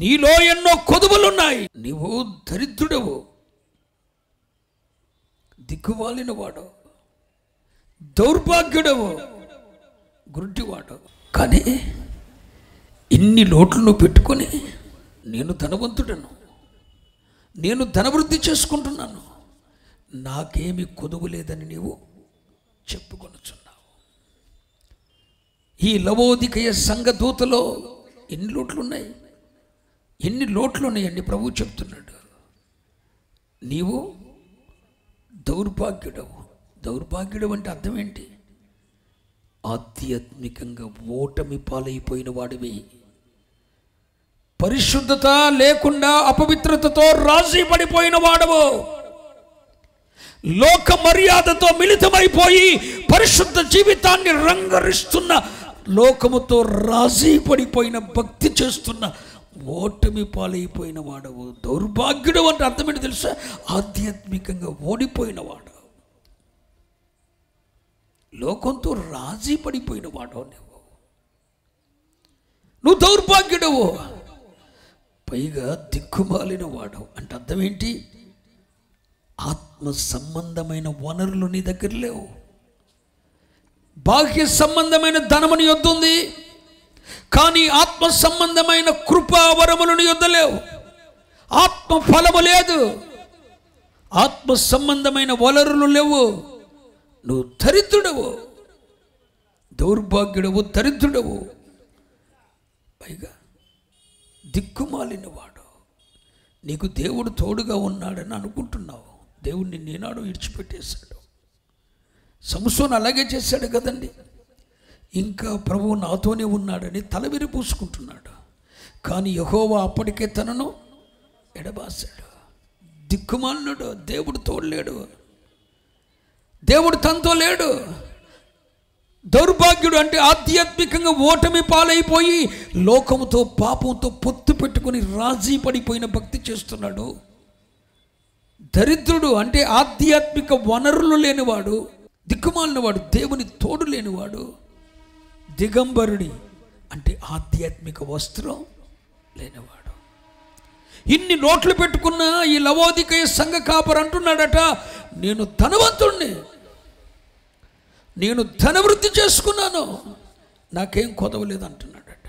నీలో ఎన్నో కొదువులున్నాయి. నీవు దరిద్రుడవు, దిక్కుమాలిన వాడు, దౌర్భాగ్యుడవు, గుడ్డివాడు. కానీ ఇన్ని లోట్లు పెట్టుకొని నేను ధనవంతుడను, నేను ధనవృద్ధి చేసుకుంటున్నాను, నాకేమి కొదువు లేదని నీవు చెప్పుకొనుచున్నావు. ఈ లవోదికయ సంఘ దూతలో ఎన్ని లోట్లున్నాయి, ఎన్ని లోట్లు ఉన్నాయండి ప్రభు చెప్తున్నాడు. నీవు దౌర్భాగ్యుడవు. దౌర్భాగ్యుడు అంటే అర్థం ఏంటి? ఆధ్యాత్మికంగా ఓటమి పాలైపోయిన వాడివి, పరిశుద్ధత లేకుండా అపవిత్రతతో రాజీ పడిపోయిన వాడవు, లోక మర్యాదతో మిళితమైపోయి పరిశుద్ధ జీవితాన్ని రంగరిస్తున్న, లోకముతో రాజీ పడిపోయిన, భక్తి చేస్తున్న, ఓటమి పాలైపోయిన వాడవు. దౌర్భాగ్యుడు అంటే అర్థం ఏంటి తెలుసా? ఆధ్యాత్మికంగా ఓడిపోయిన వాడు, లోకంతో రాజీ పడిపోయిన వాడవు. నువ్వు దౌర్భాగ్యుడవు, పైగా దిక్కుమాలిన వాడవు. అంటే అర్థం ఏంటి? ఆత్మ సంబంధమైన వనరులు నీ దగ్గర లేవు. బాహ్య సంబంధమైన ధనము నీ యొద్ద ఉంది, కానీ ఆత్మ సంబంధమైన కృపావరములు నీ యొద్ద లేవు. ఆత్మ ఫలము లేదు, ఆత్మ సంబంధమైన వనరులు లేవు. నువ్వు దరిద్రుడవు, దౌర్భాగ్యుడవు, దరిద్రుడవు, పైగా దిక్కుమాలిన వాడు. నీకు దేవుడు తోడుగా ఉన్నాడని అనుకుంటున్నావు, దేవుడిని నేనాడు విడిచిపెట్టేశాడు. సంసోను అలాగే చేశాడు కదండి. ఇంకా ప్రభువు నాతోనే ఉన్నాడని తల విరిపూసుకుంటున్నాడు, కానీ యెహోవా అప్పటికే తనను ఎడబాసాడు. దిక్కుమాలినుడు, దేవుడు తోడలేడు, దేవుడు తనతో లేడు. దౌర్భాగ్యుడు అంటే ఆధ్యాత్మికంగా ఓటమి పాలైపోయి లోకముతో పాపంతో పొత్తు పెట్టుకొని రాజీ పడిపోయిన భక్తి చేస్తున్నాడు. దరిద్రుడు అంటే ఆధ్యాత్మిక వనరులు లేనివాడు, దిక్కుమాలినవాడు, దేవుని తోడు లేనివాడు. దిగంబరుడి అంటే ఆధ్యాత్మిక వస్త్రం లేనివాడు. ఇన్ని నోట్లు పెట్టుకున్న ఈ లవోదికయ సంఘ కాపరు అంటున్నాడట, నేను ధనవంతుణ్ణి, నేను ధనవృద్ధి చేసుకున్నాను, నాకేం కొదవలేదు అంటున్నాడట.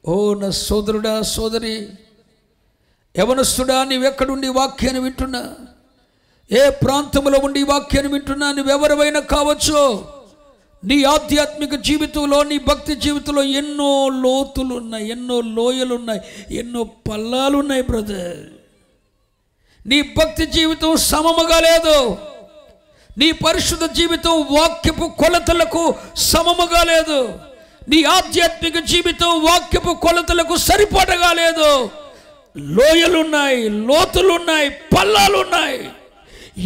ఓ నా సోదరుడా, సోదరి, యవనస్తుడా, నీవెక్కడుండి వాక్యాన్ని వింటున్నా, ఏ ప్రాంతంలో ఉండి వాక్యాన్ని వింటున్నా, నువ్వెవరివైనా కావచ్చు, నీ ఆధ్యాత్మిక జీవితంలో, నీ భక్తి జీవితంలో ఎన్నో లోతులు ఉన్నాయి, ఎన్నో లోయలు ఉన్నాయి, ఎన్నో పల్లాలు ఉన్నాయి బ్రదర్. నీ భక్తి జీవితం సమముగా లేదు, నీ పరిశుద్ధ జీవితం వాక్యపు కొలతలకు సమముగా లేదు, నీ ఆధ్యాత్మిక జీవితం వాక్యపు కొలతలకు సరిపడగా లేదు. లోయలున్నాయి, లోతులున్నాయి, పల్లాలున్నాయి,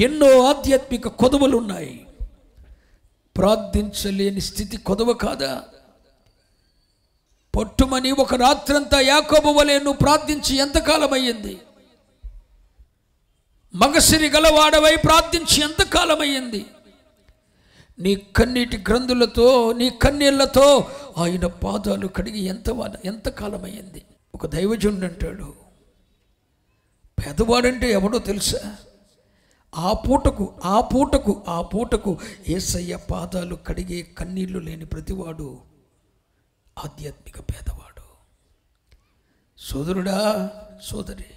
ఎన్నో ఆధ్యాత్మిక కొదవలున్నాయి. ప్రార్థించలేని స్థితి కొదవ కాదా? పట్టుమని ఒక రాత్రంతా యాకోబు వలె నువ్వు ప్రార్థించి ఎంతకాలం అయ్యింది? మగసిరి గలవాడవై ప్రార్థించి ఎంతకాలం అయ్యింది? నీ కన్నీటి గ్రంథులతో, నీ కన్నీళ్లతో ఆయన పాదాలు కడిగి ఎంత కాలమైంది. ఒక దైవజనుడు అంటాడు, పేదవాడంటే ఎవడో తెలుసా? ఆ పూటకు యేసయ్య పాదాలు కడిగే కన్నీళ్లు లేని ప్రతివాడు ఆధ్యాత్మిక పేదవాడు. సోదరుడా, సోదరి,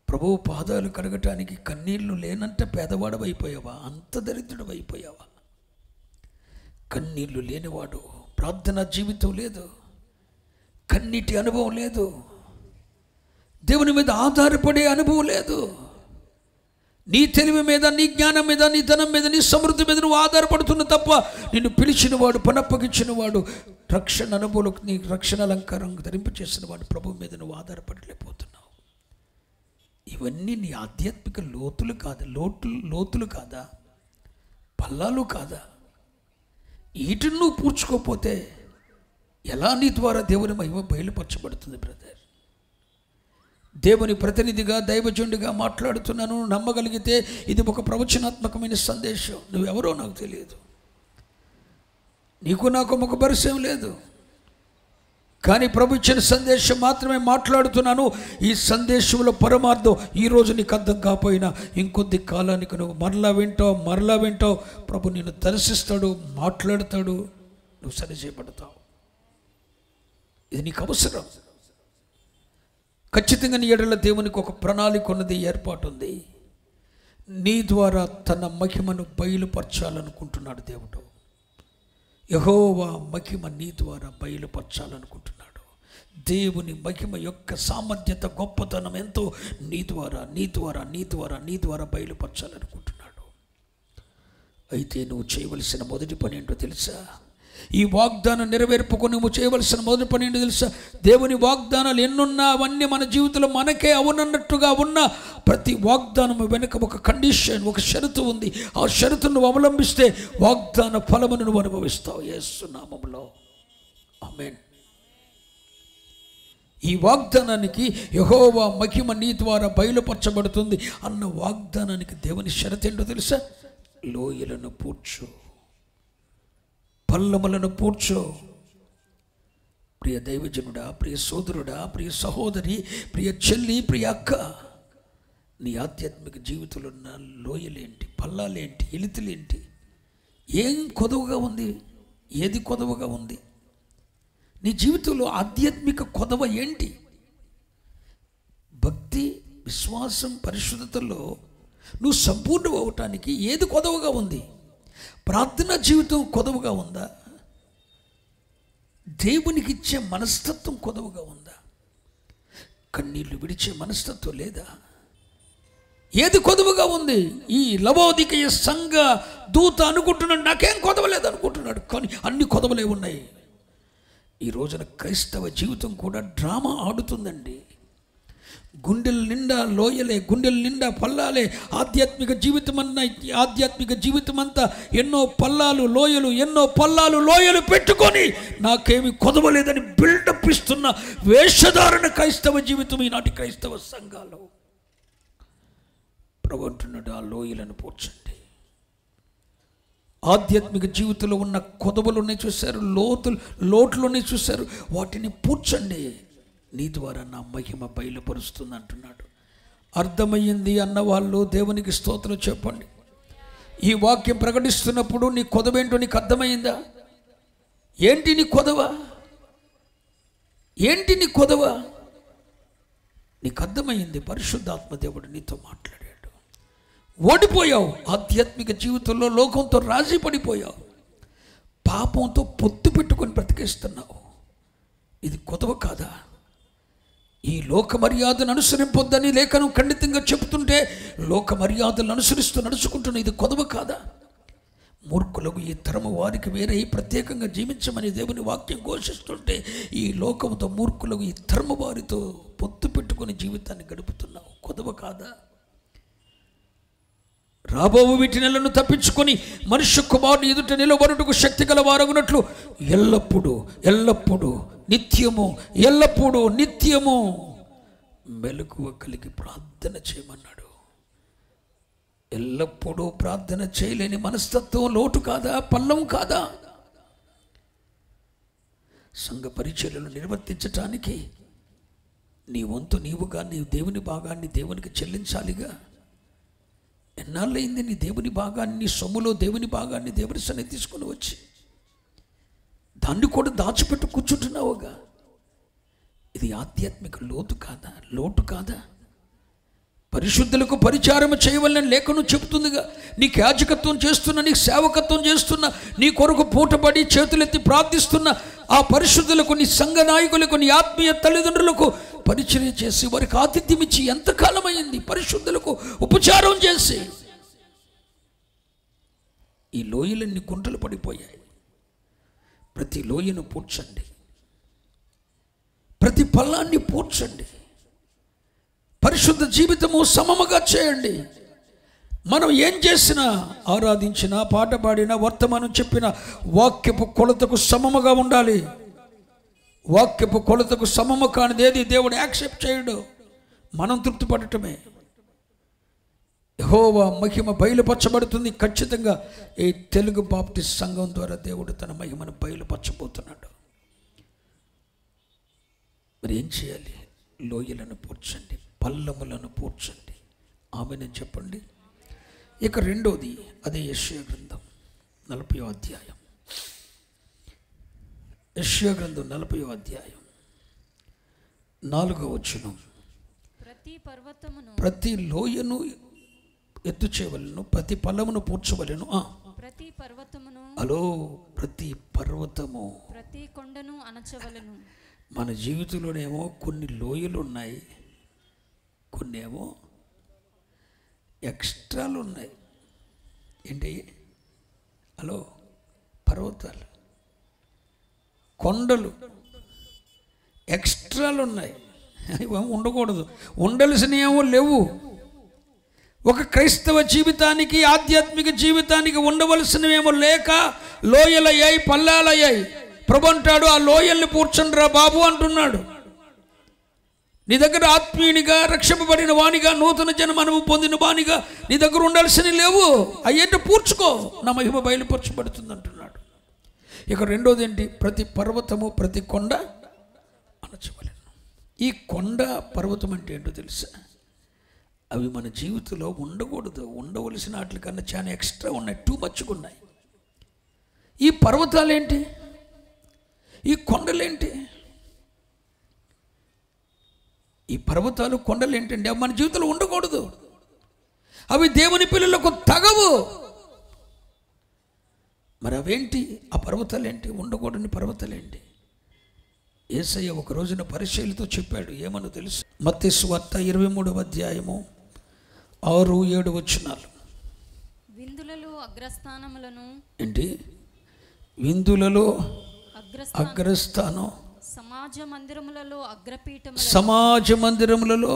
ప్రభువు పాదాలు కడగటానికి కన్నీళ్లు లేనంటే పేదవాడు అయిపోయావా? అంత దరిద్రుడు అయిపోయావా? కన్నీళ్లు లేనివాడు, ప్రార్థనా జీవితం లేదు, కన్నీటి అనుభవం లేదు, దేవుని మీద ఆధారపడే అనుభవం లేదు, నీ తెలివి మీద, నీ జ్ఞానం మీద, నీ ధనం మీద, నీ సమృద్ధి మీద నువ్వు ఆధారపడుతున్న తప్ప నిన్ను పిలిచినవాడు, పనప్పగించినవాడు, రక్షణ అనుభవం, నీ రక్షణ అలంకారం ధరింపచేసిన వాడు ప్రభువు మీద నువ్వు ఆధారపడలేకపోతున్నావు. ఇవన్నీ నీ ఆధ్యాత్మిక లోతులు కాదా? పల్లాలు కాదా? వీటిని నువ్వు పూడ్చుకోకపోతే ఎలా నీ ద్వారా దేవుని మహిమ బయలుపరచబడుతుంది? బ్రదర్, దేవుని ప్రతినిధిగా, దైవజనుడిగా మాట్లాడుతున్నాను. నమ్మగలిగితే ఇది ఒక ప్రవచనాత్మకమైన సందేశం. నువ్వెవరో నాకు తెలియదు, నీకు నాకు ఒక పరిచయం లేదు, కానీ ప్రభు ఇచ్చిన సందేశం మాత్రమే మాట్లాడుతున్నాను. ఈ సందేశంలో పరమార్థం ఈరోజు నీకు అర్థం కాకపోయినా ఇంకొద్ది కాలానికి నువ్వు మరలా వింటావు. ప్రభు నిన్ను దర్శిస్తాడు, మాట్లాడతాడు, నువ్వు సరిచేయబడతావు. ఇది నీకు అవసరం. ఖచ్చితంగా నీ ఎడల దేవునికి ఒక ప్రణాళిక ఉన్నది, ఏర్పాటు ఉంది. నీ ద్వారా తన మహిమను బయలుపరచాలనుకుంటున్నాడు దేవుడు. యెహోవా మహిమ నీ ద్వారా బయలుపరచాలనుకుంటున్నాడు. దేవుని మహిమ యొక్క సామర్థ్యత, గొప్పతనం ఎంతో నీ ద్వారా బయలుపరచాలనుకుంటున్నాడు. అయితే నువ్వు చేయవలసిన మొదటి పని ఏంటో తెలుసా? ఈ వాగ్దానం నెరవేర్పుకు నువ్వు చేయవలసిన మొదటి పని ఏంటో తెలుసా? దేవుని వాగ్దానాలు ఎన్నున్నా అవన్నీ మన జీవితంలో మనకే అవునన్నట్టుగా ఉన్న ప్రతి వాగ్దానం వెనుక ఒక కండిషన్, ఒక షరతు ఉంది. ఆ షరతును నువ్వు అవలంబిస్తే వాగ్దాన ఫలమును నువ్వు అనుభవిస్తావు. యేసు నామములో ఆమేన్. ఈ వాగ్దానానికి యెహోవా మహిమ నీ ద్వారా బయలుపరచబడుతుంది అన్న వాగ్దానానికి దేవుని షరతు ఏంటో తెలుసా? లోయలను పూడ్చు, పల్లములను పూడ్చో. ప్రియ దైవజనుడా, ప్రియ సోదరుడా, ప్రియ సహోదరి, ప్రియ చెల్లి, ప్రియ అక్క, నీ ఆధ్యాత్మిక జీవితంలో ఉన్న లోయలేంటి, పల్లాలేంటి, ఎలితులేంటి? ఏం కొదవగా ఉంది? ఏది కొదవగా ఉంది? నీ జీవితంలో ఆధ్యాత్మిక కొదవ ఏంటి? భక్తి, విశ్వాసం, పరిశుద్ధతలో నువ్వు సంపూర్ణ అవటానికి ఏది కొదవగా ఉంది? ప్రార్థనా జీవితం కొదవగా ఉందా? దేవునికి ఇచ్చే మనస్తత్వం కొదవగా ఉందా? కన్నీళ్లు విడిచే మనస్తత్వం లేదా? ఏది కొదవగా ఉంది? ఈ లవోదికయ సంఘ దూత అనుకుంటున్నాడు నాకేం కొదవలేదు అనుకుంటున్నాడు, కానీ అన్ని కొదవలే ఉన్నాయి. ఈ రోజున క్రైస్తవ జీవితం కూడా డ్రామా ఆడుతుందండి. గుండెల నిండా లోయలే, గుండెల నిండా పల్లాలే. ఆధ్యాత్మిక జీవితం అంతా ఎన్నో పల్లాలు లోయలు పెట్టుకొని నాకేమి కొదవలేదని బిల్డప్ ఇస్తున్న వేషధారణ క్రైస్తవ జీవితం ఈనాటి క్రైస్తవ సంఘాలు. ప్రభు అంటున్నాడు, ఆ లోయలను పూడ్చండి. ఆధ్యాత్మిక జీవితంలో ఉన్న కొదవలు ఉన్నాయి చూశారు, లోట్లు ఉన్నాయి చూశారు, వాటిని పూడ్చండి. నీ ద్వారా నా మహిమ బయలుపరుస్తుంది అంటున్నాడు. అర్థమయ్యింది అన్నవాళ్ళు దేవునికి స్తోత్రం చెప్పండి. ఈ వాక్యం ప్రకటిస్తున్నప్పుడు నీ కొదవేంటో నీకు అర్థమైందా? ఏంటి నీ కొదవ? నీకు అర్థమైంది. పరిశుద్ధాత్మ దేవుడు నీతో మాట్లాడాడు. ఓడిపోయావు ఆధ్యాత్మిక జీవితంలో, లోకంతో రాజీ పడిపోయావు, పాపంతో పొత్తు పెట్టుకొని బ్రతికేస్తున్నావు. ఇది కొదవ కాదా? ఈ లోక మర్యాదను అనుసరింపొద్దని లేఖనం ఖండితంగా చెబుతుంటే లోక మర్యాదలను అనుసరిస్తూ నడుచుకుంటున్న ఇది కొదవ కాదా? మూర్ఖులకు ఈ తరము వారికి వేరే ప్రత్యేకంగా జీవించమని దేవుని వాక్యం ఘోషిస్తుంటే ఈ లోకంతో మూర్ఖులకు ఈ తరము వారితో పొత్తు పెట్టుకుని జీవితాన్ని గడుపుతున్నావు. కొదవ కాదా? రాబోవు వీటి నెలను తప్పించుకొని మనుష్య కుమారుని ఎదుట నిలబడుటకు శక్తి గల వారగునట్లు ఎల్లప్పుడూ నిత్యము మెలకువ కలిగి ప్రార్థన చేయమన్నాడు. ఎల్లప్పుడూ ప్రార్థన చేయలేని మనస్తత్వం లోటు కాదా, పల్లం కాదా? సంఘ పరిచర్యలను నిర్వర్తించటానికి నీ వంతు నీవుగా నీ దేవుని భాగాన్ని దేవునికి చెల్లించాలిగా. ఎన్నాళ్ళయింది నీ దేవుని భాగాన్ని, నీ సొమ్ములో దేవుని భాగాన్ని దేవుని సన్నిధి తీసుకుని వచ్చి దాన్ని కూడా దాచిపెట్టు కూర్చుంటున్నావుగా. ఇది ఆధ్యాత్మిక లోటు కాదా? పరిశుద్ధులకు పరిచారం చేయవలని లేఖనం చెబుతుందిగా. నీకు యాజకత్వం చేస్తున్న, నీకు సేవకత్వం చేస్తున్న, నీ కొరకు పూటపడి చేతులెత్తి ప్రార్థిస్తున్న ఆ పరిశుద్ధులకు, నీ సంఘ నాయకులకు, నీ ఆత్మీయ తల్లిదండ్రులకు పరిచర్య చేసి వారికి ఆతిథ్యం ఇచ్చి ఎంతకాలమైంది? పరిశుద్ధులకు ఉపచారం చేసి ఈ లోయలన్నీ గుంటలు పడిపోయాయి. ప్రతి లోయను పూడ్చండి, ప్రతి పల్లాన్ని పూడ్చండి, పరిశుద్ధ జీవితము సమముగా చేయండి. మనం ఏం చేసినా, ఆరాధించినా, పాట పాడినా, వర్తమానం చెప్పినా వాక్యపు కొలతకు సమముగా ఉండాలి. వాక్యపు కొలతకు సమము కానిది ఏది దేవుడు యాక్సెప్ట్ చేయడు. మనం తృప్తి పడటమే. యెహోవా మహిమ బయలుపరచబడుతుంది. ఖచ్చితంగా ఈ తెలుగు బాప్టిస్ట్ సంఘం ద్వారా దేవుడు తన మహిమను బయలుపరచబోతున్నాడు. మరి ఏం చేయాలి? లోయలను పూడ్చండి, పల్లములను పూడ్చండి. ఆమెను చెప్పండి. ఇక రెండోది, అదే యెషయా గ్రంథం 40వ అధ్యాయం. యెషయా గ్రంథం 40వ అధ్యాయం 4వ వచనం. ప్రతి లోయను ఎత్తు చేయవలను, ప్రతి పల్లమును పూడ్చవలను. ప్రతి పర్వతమును, ప్రతి పర్వతము, ప్రతి కొండను అణచవలను. మన జీవితంలోనేమో కొన్ని లోయలు ఉన్నాయి, కొన్ని ఏమో ఎక్స్ట్రాలు ఉన్నాయి. ఏంటి? పర్వతాలు, కొండలు ఎక్స్ట్రాలు ఉన్నాయి. ఇవేమో ఉండకూడదు, ఉండాల్సినవేమో లేవు. ఒక క్రైస్తవ జీవితానికి, ఆధ్యాత్మిక జీవితానికి ఉండవలసినవేమో లేక లోయలయ్యాయి, పల్లాలయ్యాయి. ప్రభు అంటాడు, ఆ లోయల్ని పూడ్చండి రా బాబు అంటున్నాడు. నీ దగ్గర ఆత్మీయునిగా, రక్షింపబడిన వానిగా, నూతన జన్మను పొందిన వానిగా నీ దగ్గర ఉండాల్సినవి లేవు. అయ్యేంటి పూడ్చుకో, నా మహిమ బయలుపరచబడుతుంది అంటున్నాడు. ఇక రెండోది ఏంటి? ప్రతి పర్వతము, ప్రతి కొండ అణచవలెను. ఈ కొండ, పర్వతం అంటే ఏంటో తెలుసా? అవి మన జీవితంలో ఉండకూడదు. ఉండవలసిన వాటికన్నా చాలా ఎక్స్ట్రా ఉన్నాయి, టూ మచ్గా ఉన్నాయి. ఈ పర్వతాలేంటి? ఈ కొండలేంటి? ఈ పర్వతాలు, కొండలు ఏంటండి? అవి మన జీవితంలో ఉండకూడదు. అవి దేవుని పిల్లలకు తగవు. మరి అవేంటి? ఆ పర్వతాలు ఏంటి? ఉండకూడని పర్వతాలు ఏంటి? యేసయ్య ఒక రోజున పరిశీలితో చెప్పాడు. ఏమని తెలుసు? మత్తయి సువార్త 23వ అధ్యాయము 6-7 వచనాలు. విందులలో అగ్రస్థానములను, ఏంటి? విందులలో అగ్రస్థానం, సమాజ మందిరములలో అగ్రపీఠములు, సమాజ మందిరములలో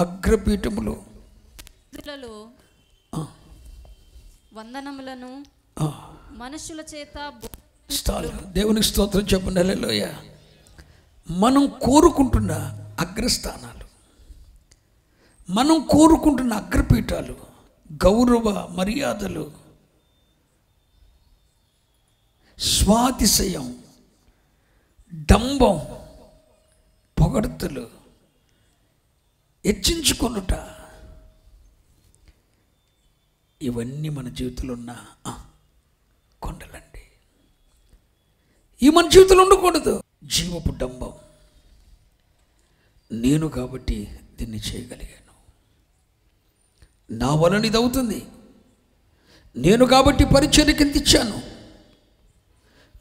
అగ్రపీఠములు, వందనములను మనుషుల చేత. దేవునికి స్తోత్రం చెప్పండి. హల్లెలూయా. మనం కోరుకుంటున్న అగ్రస్థానాలు, మనం కోరుకుంటున్న అగ్రపీఠాలు, గౌరవ మర్యాదలు, స్వాతిశయం, డంబం, పొగడ్తలు, హెచ్చించుకొనుట, ఇవన్నీ మన జీవితంలో ఉన్న కొండలండి. ఈ మన జీవితంలో ఉండకూడదు. జీవపు డంబం. నేను కాబట్టి దీన్ని చేయగలిగాను, నా వలన ఇది అవుతుంది, నేను కాబట్టి పరిచర్యకి ఎంత ఇచ్చాను,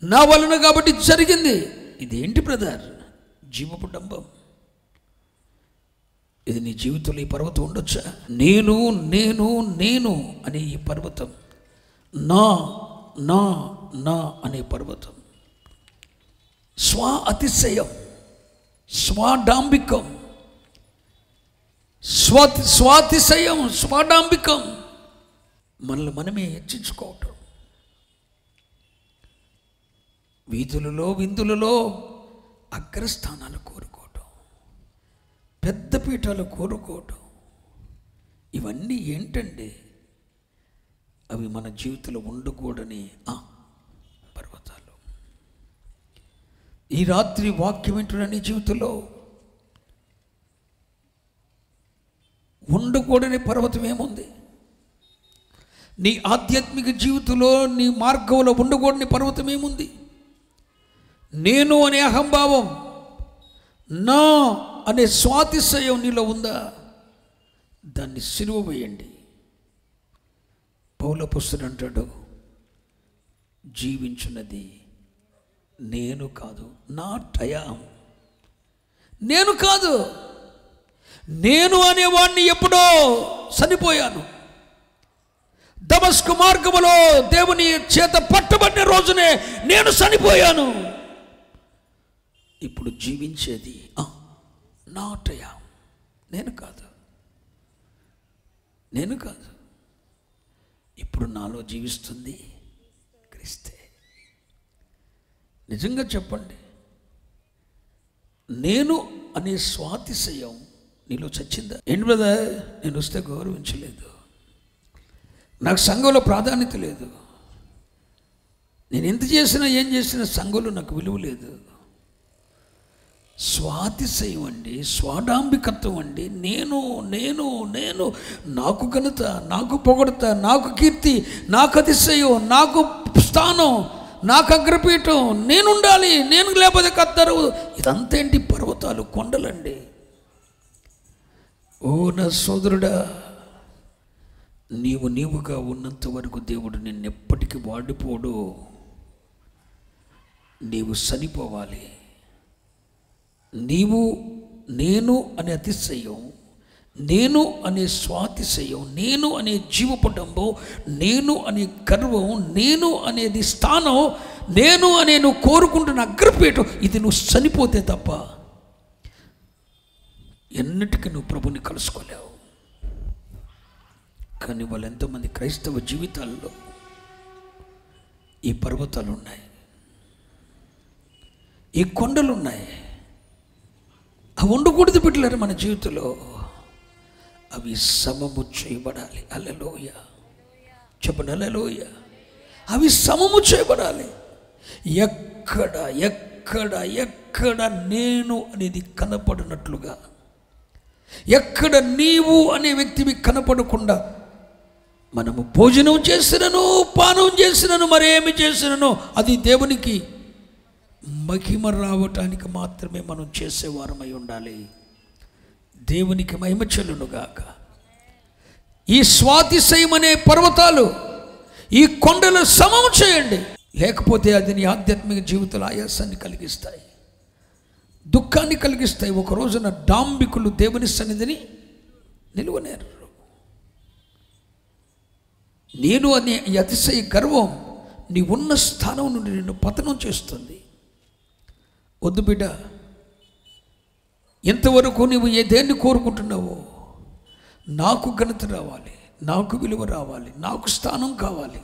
నా వలన కాబట్టి ఇది జరిగింది. ఇదేంటి బ్రదర్? జీవపు డంబం. ఇది నీ జీవితంలో ఈ పర్వతం ఉండొచ్చా? నేను నేను నేను అనే ఈ పర్వతం, నా నా నా అనే పర్వతం, స్వ అతిశయం, స్వాడాంబికం, స్వాతిశయం, స్వాడాంబికం, మనల్ని మనమే హెచ్చించుకోవటం, వీధులలో, విందులలో అగ్రస్థానాలు కోరుకోవటం, పెద్ద పీఠాలు కోరుకోవటం, ఇవన్నీ ఏంటండి? అవి మన జీవితంలో ఉండకూడని పర్వతాలు. ఈ రాత్రి వాక్యం వింటున్న నీ జీవితంలో ఉండకూడని పర్వతం ఏముంది? నీ ఆధ్యాత్మిక జీవితంలో నీ మార్గంలో ఉండకూడని పర్వతం ఏముంది? నేను అనే అహంభావం, నా అనే స్వాతిశయం నీలో ఉందా? దాన్ని సిలువ వేయండి. పౌలు అపొస్తలుడు అంటాడు, జీవించున్నది నేను కాదు, నాట్ ఐ యామ్. నేను కాదు, నేను అనేవాడిని ఎప్పుడో చనిపోయాను. దమస్కు మార్గములో దేవుని చేత పట్టబడిన రోజునే నేను చనిపోయాను. ఇప్పుడు జీవించేది నాట్ ఐ యామ్. నేను కాదు, నేను కాదు. ఇప్పుడు నాలో జీవిస్తుంది క్రీస్తే. నిజంగా చెప్పండి, నేను అనే స్వాతిశయం నీలో చచ్చిందా? ఏంటి బ్రదర్, నేను వస్తే గౌరవించలేదు, నాకు సంఘంలో ప్రాధాన్యత లేదు, నేను ఎంత చేసినా ఏం చేసినా సంఘంలో నాకు విలువ లేదు. స్వాతిశయం అండి, స్వాడాంబికత్వం అండి. నేను నేను నేను నాకు ఘనత, నాకు పొగడత, నాకు కీర్తి, నాకు అతిశయం, నాకు స్థానం, నాకు అగ్రపీఠం, నేనుండాలి, నేను లేకపోతే కత్తరు. ఇదంతా ఏంటి? పర్వతాలు, కొండలండి. ఓ నా సోదరుడా, నీవుగా ఉన్నంత వరకు దేవుడు నిన్నెప్పటికీ వాడిపోడు. నీవు చనిపోవాలి. నేను అనే అతిశయం, నేను అనే స్వాతిశయం, నేను అనే జీవపటంబం, నేను అనే గర్వం, నేను అనేది స్థానం, నేను అనే నువ్వు కోరుకుంటున్న అగ్రపీఠం, ఇది నువ్వు చనిపోతే తప్ప ఎన్నిటికీ నువ్వు ప్రభుని కలుసుకోలేవు. కానీ వాళ్ళు ఎంతోమంది క్రైస్తవ జీవితాల్లో ఈ పర్వతాలు ఉన్నాయి, ఈ కొండలు ఉన్నాయి. అవి ఉండకూడదు బిడ్డలారా మన జీవితంలో. అవి సమము చేయబడాలి. హల్లెలూయా చెప్పండి, హల్లెలూయా. అవి సమము చేయబడాలి. ఎక్కడ ఎక్కడ ఎక్కడ నేను అనేది కనపడినట్లుగా, ఎక్కడ నీవు అనే వ్యక్తివి కనపడకుండా మనము భోజనం చేసినను, పానం చేసినను, మరేమి చేసినను అది దేవునికి మహిమ రావటానికి మాత్రమే మనం చేసేవారమై ఉండాలి. దేవునికి మహిమ చెల్లునుగాక. ఈ స్వాతిశయం అనే పర్వతాలు, ఈ కొండలు సమం చేయండి. లేకపోతే అది నీ ఆధ్యాత్మిక జీవితంలో ఆయాసాన్ని కలిగిస్తాయి, దుఃఖాన్ని కలిగిస్తాయి. ఒక రోజున డాంబికులు దేవుని సన్నిధిని నిలువనేరు. నేను అనే ఈ అతిశయ గర్వం నీ ఉన్న స్థానం నుండి నిన్ను పతనం చేస్తుంది. వద్దు బిడ్డ, ఇంతవరకు నువ్వు దేన్ని కోరుకుంటున్నావో, నాకు ఘనత రావాలి, నాకు విలువ రావాలి, నాకు స్థానం కావాలి,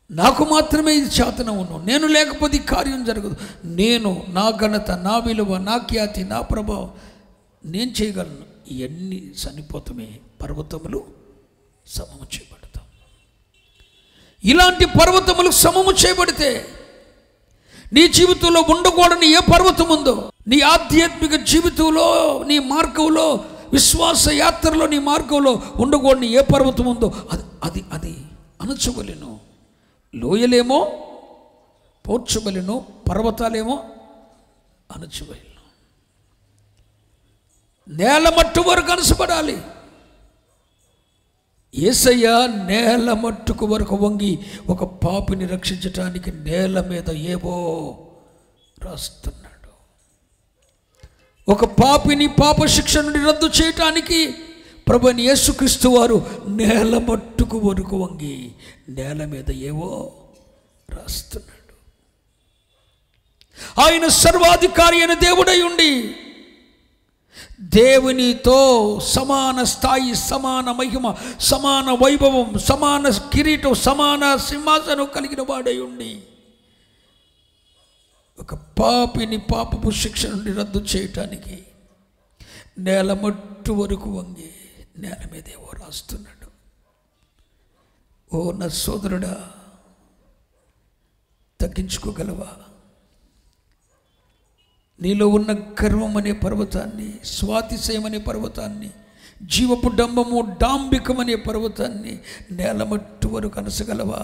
నాకు మాత్రమే ఇది చేతనవును, నేను లేకపోతే ఈ కార్యం జరగదు, నేను, నా ఘనత, నా విలువ, నా ఖ్యాతి, నా ప్రభావం నేను చేయగలను. ఇవన్నీ చనిపోతామే. పర్వతములు సమము చేయబడతాం. ఇలాంటి పర్వతములు సమము చేయబడితే నీ జీవితంలో ఉండకూడని ఏ పర్వతం ఉందో, నీ ఆధ్యాత్మిక జీవితంలో, నీ మార్గంలో, విశ్వాస యాత్రలో, నీ మార్గంలో ఉండకూడని ఏ పర్వతం ఉందో అది అది అణచవలెను. లోయలేమో పోర్చవలెను, పర్వతాలేమో అణచవలెను. నేల మట్టు వరకు అణచబడాలి. యేసయ్య నేల మట్టుకు వరకు వంగి ఒక పాపిని రక్షించటానికి నేల మీద ఏవో రాస్తున్నాడు. ఒక పాపిని పాప శిక్ష నుండి రద్దు చేయటానికి ప్రభువైన యేసుక్రీస్తు వారు నేల మట్టుకు వరకు వంగి నేల మీద ఏవో రాస్తున్నాడు. ఆయన సర్వాధికారి అయిన దేవుడై ఉండి దేవునితో సమాన స్థాయి, సమాన మహిమ, సమాన వైభవం, సమాన కిరీటం, సమాన సింహాసనం కలిగిన వాడై ఉండి ఒక పాపిని పాపపు శిక్ష నుండి రద్దు చేయటానికి నేల మట్టు వరకు వంగి నేల మీద ఏవో రాస్తున్నాడు. ఓ నా సోదరుడా, తగ్గించుకోగలవా? నీలో ఉన్న గర్వం అనే పర్వతాన్ని, స్వాతిశయం అనే పర్వతాన్ని, జీవపు డంబము డాంబికం అనే పర్వతాన్ని నేలమట్టు వరకు అనసగలవా?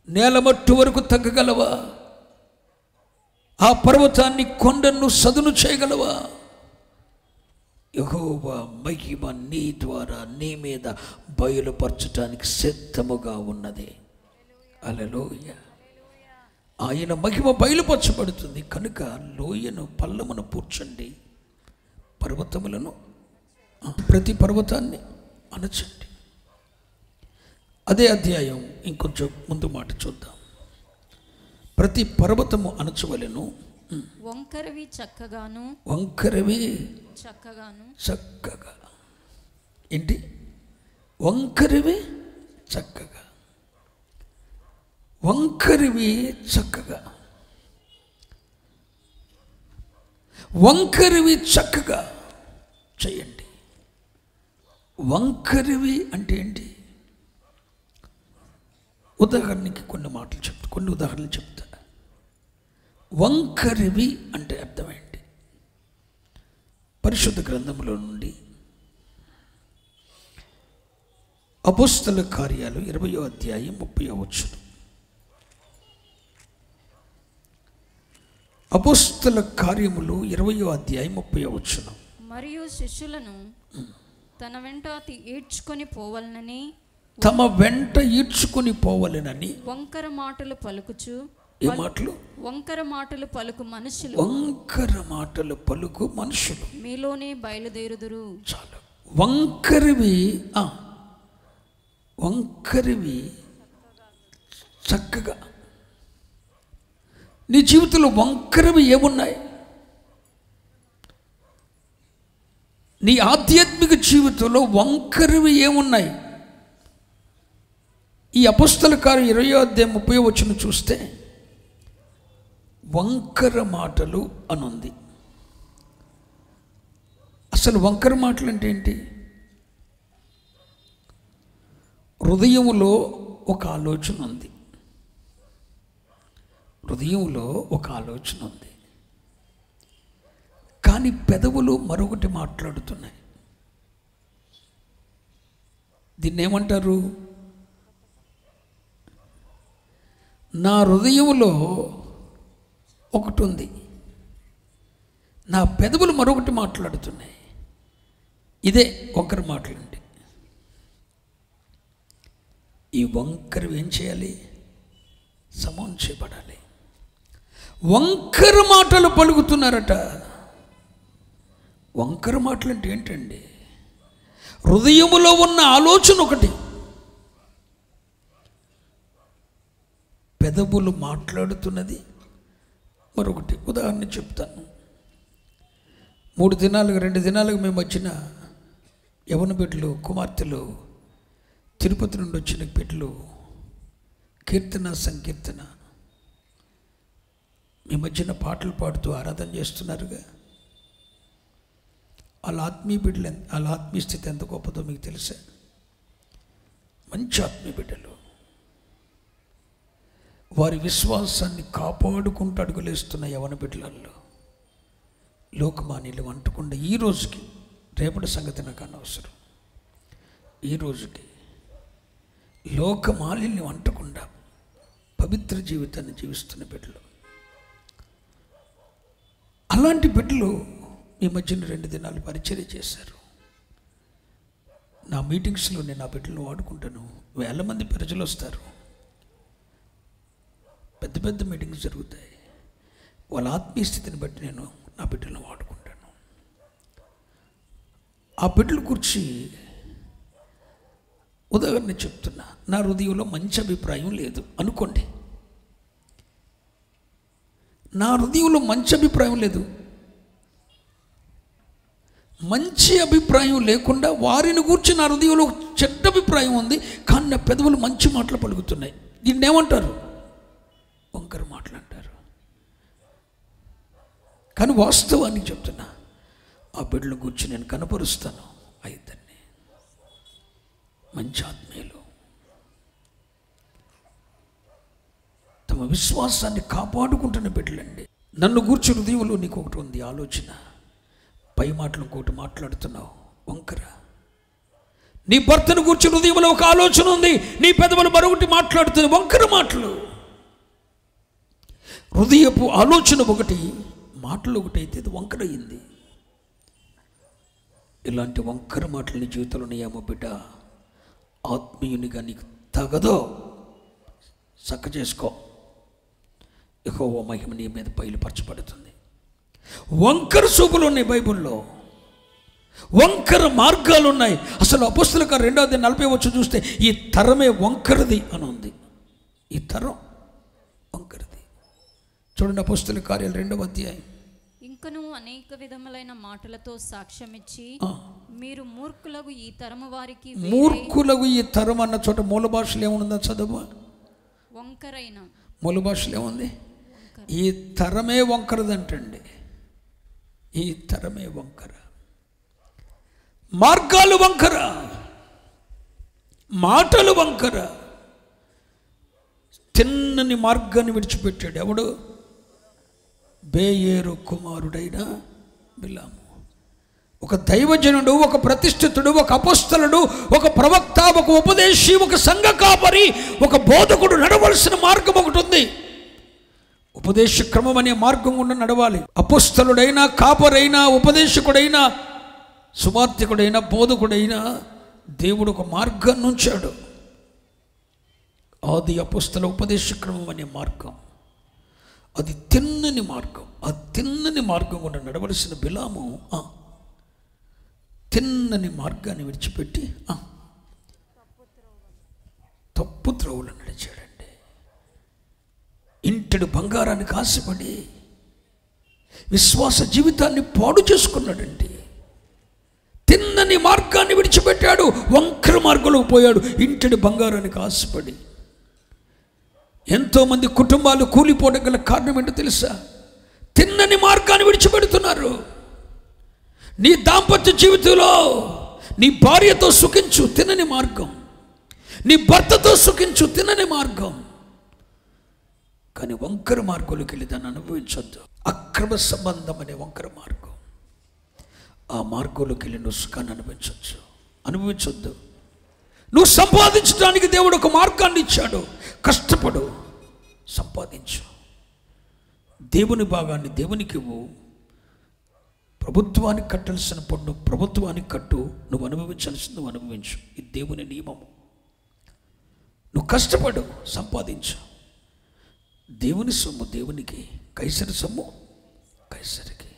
నేలమట్టు వరకు తగ్గగలవా? ఆ పర్వతాన్ని, కొండను సదును చేయగలవా? యెహోవా మహిమ నీ ద్వారా నీ మీద బయలుపరచటానికి సిద్ధముగా ఉన్నది. హల్లెలూయా. ఆయన మహిమ బయలుపరచబడుతుంది కనుక లోయను పల్లమును పూడ్చండి, పర్వతములను, ప్రతి పర్వతాన్ని అణచండి. అదే అధ్యాయం ఇంకొంచెం ముందు మాట చూద్దాం. ప్రతి పర్వతము అణచవలెను, వంకరవి చక్కగాను, వంకరవి చక్కగాను, చక్కగా. ఏంటి? వంకరవి చక్కగా, వంకరవి చక్కగా, వంకరవి చక్కగా చేయండి. వంకరవి అంటే ఏంటి? ఉదాహరణకి కొన్ని ఉదాహరణలు చెప్తా. వంకరవి అంటే అర్థమేంటి? పరిశుద్ధ గ్రంథంలో నుండి అపోస్తల కార్యాలు 20వ అధ్యాయం 30వ వచనం. అపోస్తల కార్యములు 20వ అధ్యాయం 30వ వచనం. మరియు శిష్యులను తన వెంట ఈడ్చుకొని పోవాలనని, తమ వెంట ఈడ్చుకొని పోవాలనని వంకర మాటలు పలుకుచు. ఏ మాటలు? వంకర మాటలు పలుకు మనుషులు, వంకర మాటలు పలుకు మనుషులు మీలోనే బయలుదేరుదురు. చాలు. వంకరవి, వంకరవి చక్కగా. నీ జీవితంలో వంకరవి ఏమున్నాయి? నీ ఆధ్యాత్మిక జీవితంలో వంకరవి ఏమున్నాయి? ఈ అపోస్తల కార్యం 20వ అధ్యాయం 30వ వచనం చూస్తే వంకర మాటలు అనుంది. అసలు వంకర మాటలు అంటే ఏంటి? హృదయంలో ఒక ఆలోచన ఉంది, హృదయంలో ఒక ఆలోచన ఉంది, కానీ పెదవులు మరొకటి మాట్లాడుతున్నాయి. దీన్ని ఏమంటారు? నా హృదయంలో ఒకటి ఉంది, నా పెదవులు మరొకటి మాట్లాడుతున్నాయి. ఇదే వంకర మాటలండి. ఈ వంకరవి ఏం చేయాలి? సమం చేయబడాలి. వంకర మాటలు పలుకుతున్నారట. వంకర మాటలు అంటే ఏంటండి? హృదయములో ఉన్న ఆలోచన ఒకటి, పెదవులు మాట్లాడుతున్నది మరొకటి. ఉదాహరణ చెప్తాను. 2 దినాలుగా మేము వచ్చిన యవన బిడ్డలు, కుమార్తెలు, తిరుపతి నుండి వచ్చిన బిడ్డలు కీర్తన, సంకీర్తన మీ మధ్యన పాటలు పాడుతూ ఆరాధన చేస్తున్నారుగా. వాళ్ళ ఆత్మీయ బిడ్డలు, వాళ్ళ ఆత్మీయ స్థితి ఎంత గొప్పదో మీకు తెలుసా? మంచి ఆత్మీయ బిడ్డలు. వారి విశ్వాసాన్ని కాపాడుకుంటూ అడుగులేస్తున్న యవన బిడ్డలలో లోకమాన్యులు అంటకుండా ఈ రోజుకి, రేపటి సంగతి నాకు అనవసరం, ఈ రోజుకి లోకమాలిన్యం అంటకుండా పవిత్ర జీవితాన్ని జీవిస్తున్న బిడ్డలు. అలాంటి బిడ్డలు ఈ మధ్యన 2 దినాలు పరిచర్య చేశారు. నా మీటింగ్స్లో నేను ఆ బిడ్డలను వాడుకుంటాను. 1000 మంది ప్రజలు వస్తారు, పెద్ద పెద్ద మీటింగ్స్ జరుగుతాయి. వాళ్ళ ఆత్మీయ స్థితిని బట్టి నేను నా బిడ్డలను వాడుకుంటాను. ఆ బిడ్డల గురించి ఉదాహరణ చెప్తున్నా. నా హృదయంలో మంచి అభిప్రాయం లేదు అనుకోండి. నా హృదయంలో మంచి అభిప్రాయం లేదు. మంచి అభిప్రాయం లేకుండా వారిని గూర్చి నా హృదయంలో చెడ్డ అభిప్రాయం ఉంది, కానీ నా పెదవులు మంచి మాటలు పలుకుతున్నాయి. దీన్ని ఏమంటారు? వంకర మాటలు అంటారు. కానీ వాస్తవానికి చెప్తున్నా, ఆ బిడ్డల గురించి నేను కనపరుస్తాను. ఇద్దరిని. మంచి ఆత్మీయులు తమ విశ్వాసాన్ని కాపాడుకుంటున్న బిడ్డలండి. నన్ను గూర్చి హృదయంలో నీకు ఒకటి ఉంది ఆలోచన, పై మాటలు ఇంకొకటి మాట్లాడుతున్నావు వంకర. నీ భర్తను గూర్చి హృదయంలో ఒక ఆలోచన ఉంది, నీ పెదవులు మరొకటి మాట్లాడుతుంది వంకర మాటలు. హృదయపు ఆలోచన ఒకటి, మాటలు ఒకటి అయితే ఇది వంకర అయింది. ఇలాంటి వంకర మాటలు నీ జీవితంలో ఉన్నాయేమో బిడ్డ, ఆత్మీయునిగా నీకు తగదో చక్క చేసుకో. యెహోవా మహిమ నీ మీద బయలుపరచబడుతుంది. వంకర చూపులు ఉన్నాయి బైబిల్లో, వంకర మార్గాలు ఉన్నాయి. అసలు అపోస్తలుల కార్యం 2:40 చూస్తే ఈ తరమే వంకరది అని ఉంది. ఈ తరం వంకరది. చూడండి అపోస్తలుల కార్యాలు 2వ అధ్యాయం. ఇంకను అనేక విధములైన మాటలతో సాక్ష్యమిచ్చి మీరు మూర్ఖులకు ఈ తరము వారికి, మూర్ఖులకు ఈ తరం అన్న చోట మూల భాషలో ఏముందా చదువు? వంకరైన. మూల భాషలో ఏముంది? ఈ తరమే వంకరదంటండి. ఈ తరమే వంకర, మార్గాలు వంకర, మాటలు వంకర. తిన్నని మార్గాన్ని విడిచిపెట్టాడు ఎవడు? బేయేరు కుమారుడైన బిలాము. ఒక దైవజనుడు, ఒక ప్రతిష్ఠితుడు, ఒక అపోస్తలుడు, ఒక ప్రవక్త, ఒక ఉపదేశి, ఒక సంఘ కాపరి, ఒక బోధకుడు నడవలసిన మార్గం ఒకటి ఉంది. ఉపదేశ క్రమం అనే మార్గం గుండా నడవాలి. అపోస్తలుడైనా, కాపరైనా, ఉపదేశకుడైనా, సువార్తికుడైనా, బోధకుడైనా దేవుడు ఒక మార్గాన్ని ఉంచాడు. ఆది అపోస్తల ఉపదేశ క్రమం అనే మార్గం, అది తిన్నని మార్గం. ఆ తిన్నని మార్గం గుండా నడవలసిన బిలాము తిన్నని మార్గాన్ని విడిచిపెట్టి తప్పు త్రోవలు నడిచాడండి. ఇంటడు బంగారానికి ఆశపడి విశ్వాస జీవితాన్ని పాడు చేసుకున్నాడండి. తిన్నని మార్గాన్ని విడిచిపెట్టాడు, వంకర మార్గంలోకి పోయాడు. ఇంటడి బంగారానికి ఆశపడి ఎంతోమంది కుటుంబాలు కూలిపోవడం గల కారణం ఏంటో తెలుసా? తిన్నని మార్గాన్ని విడిచిపెడుతున్నారు. నీ దాంపత్య జీవితంలో నీ భార్యతో సుఖించు, తినని మార్గం. నీ భర్తతో సుఖించు, తినని మార్గం. కానీ వంకర మార్గంలోకి వెళ్ళి దాన్ని అనుభవించొద్దు. అక్రమ సంబంధం అనే వంకర మార్గం, ఆ మార్గంలోకి వెళ్ళి నువ్వు సుఖాన్ని అనుభవించొద్దు. నువ్వు సంపాదించడానికి దేవుడు ఒక మార్గాన్ని ఇచ్చాడు. కష్టపడు, సంపాదించు. దేవుని భాగాన్ని దేవునికి ఇవ్వు. ప్రభుత్వానికి కట్టాల్సిన పన్ను ప్రభుత్వానికి కట్టు. నువ్వు అనుభవించాల్సింది నువ్వు అనుభవించు. ఇది దేవుని నియమము. నువ్వు కష్టపడు, సంపాదించు. దేవుని సొమ్ము దేవునికి, కైసరి సొమ్ము కైసరికి.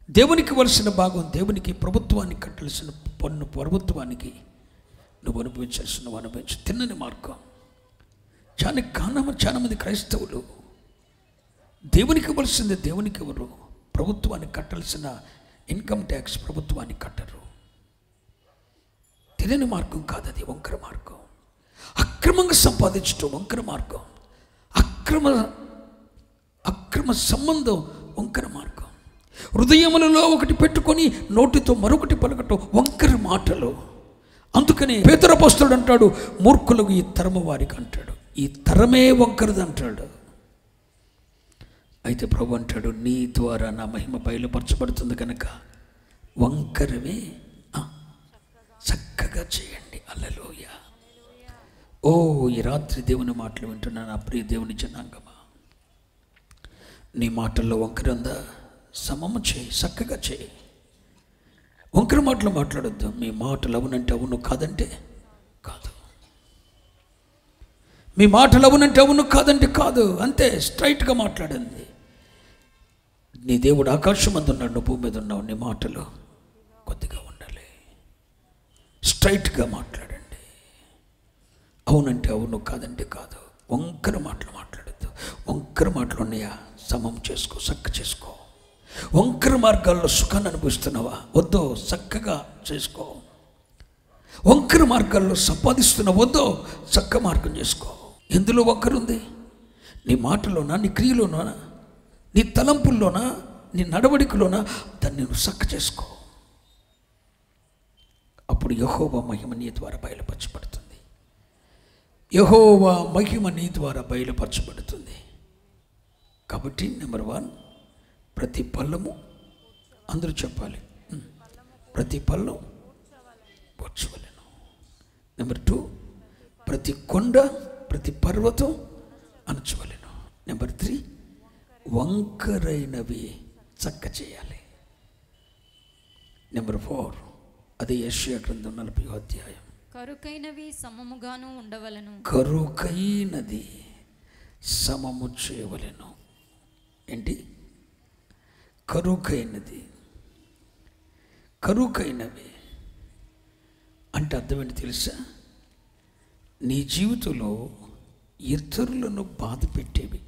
దేవునికి వలసిన భాగం దేవునికి, ప్రభుత్వానికి కట్టాల్సిన పన్ను ప్రభుత్వానికి, నువ్వు అనుభవించాల్సిన నువ్వు అనుభవించు. తిన్నని మార్గం. చాలా మంది క్రైస్తవులు దేవునికి ఇవ్వాల్సింది దేవునికి ఇవ్వరు, ప్రభుత్వానికి కట్టాల్సిన ఇన్కమ్ ట్యాక్స్ ప్రభుత్వానికి కట్టరు. తినని మార్గం కాదు అది, వంకర మార్గం. అక్రమంగా సంపాదించడం వంకర మార్గం. అక్రమ సంబంధం వంకర మార్గం. హృదయములలో ఒకటి పెట్టుకొని నోటితో మరొకటి పలకటం వంకర మాటలు. అందుకని పేతురు అపోస్తలుడు అంటాడు, మూర్ఖులకు ఈ తరము వారికి అంటాడు. ఈ తరమే వంకరది అంటాడు. అయితే ప్రభు అంటాడు, నీ ద్వారా నా మహిమ బయలుపరచబడుతుంది కనుక వంకరవే చక్కగా చేయండి. హల్లెలూయా. ఓ ఈ రాత్రి దేవుని మాటలు వింటున్నా నా ప్రియ దేవుని జనాంగమా, నీ మాటల్లో వంకర ఉందా? సమము చేయి, చక్కగా చేయి. వంకర మాటలు మాట్లాడొద్దు. మీ మాటలు అవునంటే అవును, కాదంటే కాదు. మీ మాటలు అవునంటే అవును, కాదంటే కాదు. అంతే, స్ట్రైట్గా మాట్లాడండి. నీ దేవుడు ఆకాశం మందు ఉన్నాడు, నువ్వు భూమి మీద ఉన్నావు. నీ మాటలు కొద్దిగా ఉండాలి, స్ట్రైట్గా మాట్లాడండి. అవునంటే అవును, కాదంటే కాదు. వంకర మాటలు మాట్లాడద్దు. వంకర మాటలు ఉన్నాయా? సమం చేసుకో, చక్క చేసుకో. వంకర మార్గాల్లో సుఖాన్ని అనుభవిస్తున్నావా? వద్దో, చక్కగా చేసుకో. వంకర మార్గాల్లో సంపాదిస్తున్నావు? వద్దో, చక్క మార్గం చేసుకో. ఎందులో వంకర ఉంది? నీ మాటలోనా, నీ క్రియలోనా, నీ తలంపుల్లోనా, నీ నడవడికలోనా? దాన్ని నువ్వు చక్క చేసుకో. అప్పుడు యెహోవా మహిమ నీ ద్వారా బయలుపరచబడుతుంది. యెహోవా మహిమ నీ ద్వారా బయలుపరచబడుతుంది. కాబట్టి నెంబర్ 1, ప్రతి పల్లము, అందరూ చెప్పాలి, ప్రతి పల్లం పూడ్చవలెను. నెంబర్ 2, ప్రతి కొండ ప్రతి పర్వతం అణచవలెను. నెంబర్ 3, వంకరైనవి చక్క చేయాలి. నెంబర్ 4, అది యెషయా గ్రంథం 40వ అధ్యాయం. కరుకైనవి సమముగాను ఉండవలెను. కరుకైనది సమము చేయవలెను. ఏంటి కరుకైనది? కరుకైనవి అంటే అర్థం ఏంటి తెలుసా? నీ జీవితంలో ఇతరులను బాధ పెట్టేవి,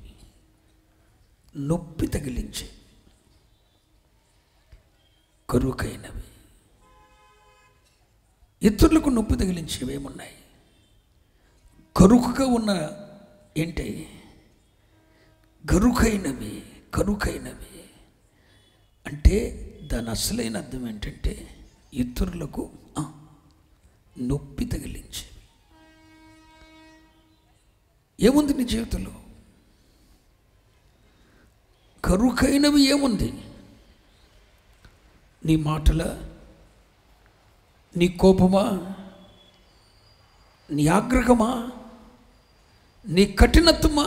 నొప్పి తగిలించే కరుకైనవి. ఇతరులకు నొప్పి తగిలించేవి ఏమున్నాయి? కరుకుగా ఉన్న ఏంటి? కరుకైనవి. కరుకైనవి అంటే దాని అసలైన అర్థం ఏంటంటే ఇతరులకు నొప్పి తగిలించేవి. ఏముంది నీ జీవితంలో? కరుకైనవి ఏముంది? నీ మాటల, నీ కోపమా, నీ ఆగ్రహమా, నీ కఠినత్వమా?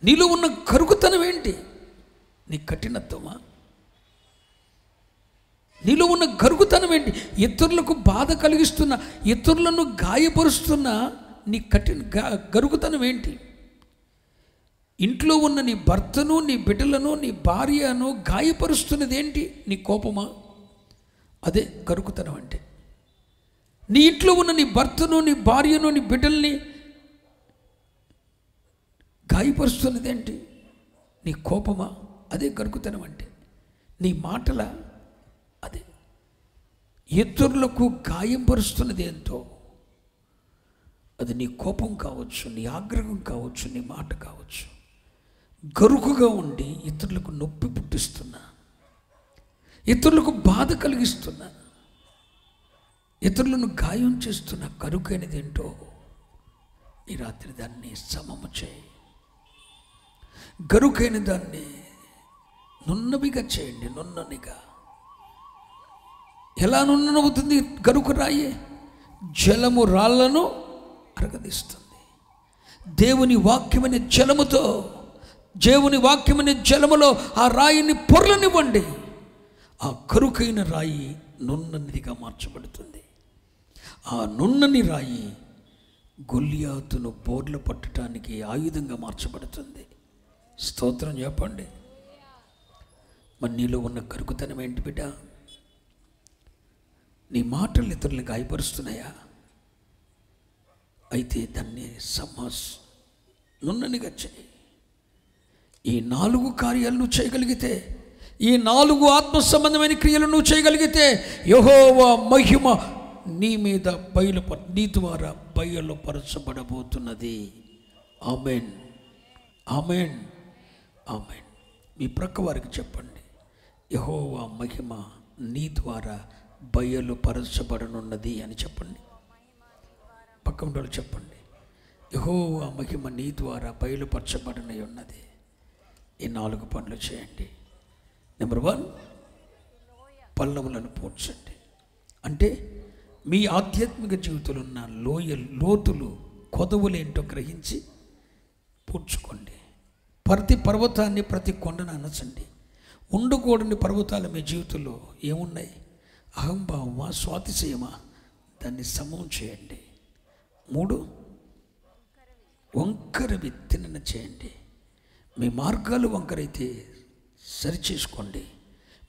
నీలో ఉన్న కరుకుతనం ఏంటి? నీ కఠినత్వమా? నీలో ఉన్న కరుకుతనం ఏంటి? ఇతరులకు బాధ కలిగిస్తున్న, ఇతరులను గాయపరుస్తున్న నీ గరుకుతనం ఏంటి? ఇంట్లో ఉన్న నీ భర్తను, నీ బిడ్డలను, నీ భార్యను గాయపరుస్తున్నది ఏంటి? నీ కోపమా? అదే గరుకుతనం అంటే. నీ ఇంట్లో ఉన్న నీ భర్తను, నీ భార్యను, నీ బిడ్డల్ని గాయపరుస్తున్నది ఏంటి? నీ కోపమా? అదే గరుకుతనం అంటే. నీ మాటల, అదే. ఇతరులకు గాయం పరుస్తున్నది ఏంటో, అది నీ కోపం కావచ్చు, నీ ఆగ్రహం కావచ్చు, నీ మాట కావచ్చు. గరుకుగా ఉండి ఇతరులకు నొప్పి పుట్టిస్తున్నా, ఇతరులకు బాధ కలిగిస్తున్నా, ఇతరులను గాయం చేస్తున్న కరుకైనది ఏంటో ఈ రాత్రి దాన్ని సమము చేయి. గరుకైన దాన్ని నున్నవిగా చేయండి. నున్ననిగా. ఎలా నున్ననవుతుంది గరుకు రాయి? జలము రాళ్లను అరగదీస్తుంది. దేవుని వాక్యమనే జలముతో, దేవుని వాక్యమనే జలములో ఆ రాయిని పొర్లనివ్వండి. ఆ కరుకైన రాయి నున్ననిదిగా మార్చబడుతుంది. ఆ నున్నని రాయి గొల్లియాతును బోర్ల పట్టడానికి ఆయుధంగా మార్చబడుతుంది. స్తోత్రం చెప్పండి. మరి నీలో ఉన్న కరుకుతనం ఏంటి బిడ్డ? నీ మాటలు ఇతరులు గాయపరుస్తున్నాయా? అయితే దాన్ని నున్ననిగా చేయి. ఈ 4 కార్యాలు నువ్వు చేయగలిగితే, ఈ 4 ఆత్మ సంబంధమైన క్రియలు నువ్వు చేయగలిగితే యెహోవా మహిమ నీ మీద నీ ద్వారా బయలుపరచబడబోతున్నది. ఆమేన్, ఆమేన్, ఆమేన్. మీ ప్రక్క వారికి చెప్పండి, యెహోవా మహిమ నీ ద్వారా బయలుపరచబడనున్నది అని చెప్పండి. పక్క ఉండలు చెప్పండి, యెహోవా మహిమ నీ ద్వారా బయలుపరచబడనై ఉన్నది. ఈ 4 పనులు చేయండి. నెంబర్ 1, పల్లవులను పూడ్చండి. అంటే మీ ఆధ్యాత్మిక జీవితంలో ఉన్న లోతులు, కొదవులేంటో గ్రహించి పూడ్చుకోండి. ప్రతి పర్వతాన్ని, ప్రతి కొండను అనచండి. ఉండకూడని పర్వతాలు మీ జీవితంలో ఏమున్నాయి? అహంభావమా, స్వాతిశయమా? దాన్ని సమం చేయండి. 3, వంకరవి తిన్న చేయండి. మీ మార్గాలు వంకరైతే సరిచేసుకోండి.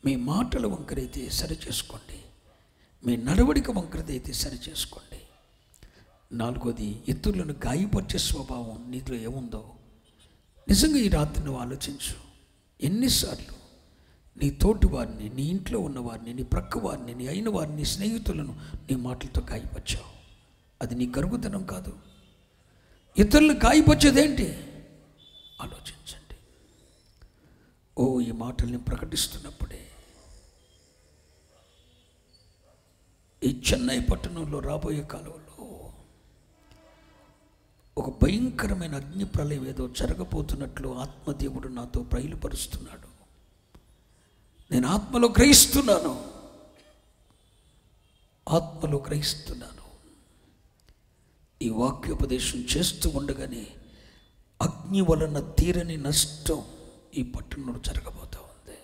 మీ మాటలు వంకరైతే సరిచేసుకోండి. మీ నడవడిక వంకరదైతే సరిచేసుకోండి. 4వది, ఇతరులను గాయపరిచే స్వభావం నీలో ఏముందో నిజంగా ఈ రాత్రి నువ్వు ఆలోచించు. ఎన్నిసార్లు నీ తోటి వారిని, నీ ఇంట్లో ఉన్నవారిని, నీ ప్రక్క వారిని, నీ అయిన వారిని, నీ స్నేహితులను నీ మాటలతో గాయపరిచావు? అది నీ గరుగుతనం కాదు. ఇతరులను గాయపరిచేదేంటి? ఆలోచించండి. ఈ మాటల్ని ప్రకటిస్తున్నప్పుడే ఈ చెన్నై పట్టణంలో రాబోయే కాలంలో ఒక భయంకరమైన అగ్ని ప్రళయం ఏదో జరగబోతున్నట్లు ఆత్మదేవుడు నాతో బయలుపరుస్తున్నాడు. నేను ఆత్మలో గ్రహిస్తున్నాను. ఈ వాక్యోపదేశం చేస్తూ ఉండగానే అగ్ని వలన తీరని నష్టం ఈ పట్టణంలో జరగబోతూ ఉంది.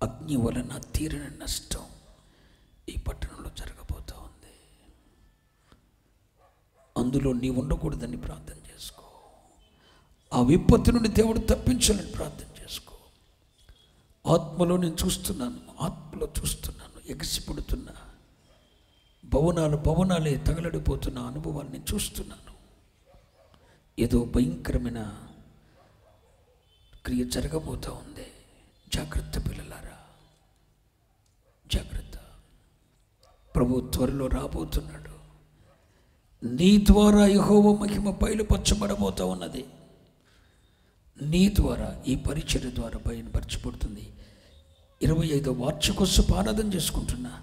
అగ్ని వలన తీరని నష్టం ఈ పట్టణంలో జరగబోతూ ఉంది. అందులో నీ ఉండకూడదని ప్రార్థన చేసుకో. ఆ విపత్తు నుండి దేవుడు తప్పించాలని ప్రార్థన చేసుకో. ఆత్మలో నేను చూస్తున్నాను, ఆత్మలో చూస్తున్నాను. ఎగసిపడుతున్న భవనాలే తగలడిపోతున్న అనుభవాన్ని నేను చూస్తున్నాను. ఏదో భయంకరమైన క్రియ జరగబోతూ ఉంది. జాగ్రత్త పిల్లలారా, జాగ్రత్త. ప్రభు త్వరలో రాబోతున్నాడు. నీ ద్వారా యెహోవా మహిమ బయలుపరచబడబోతూ ఉన్నది. నీ ద్వారా, ఈ పరిచర్య ద్వారా బయలుపరచబడుతుంది. 25వ వార్షికోత్సవ ఆరాధన చేసుకుంటున్నా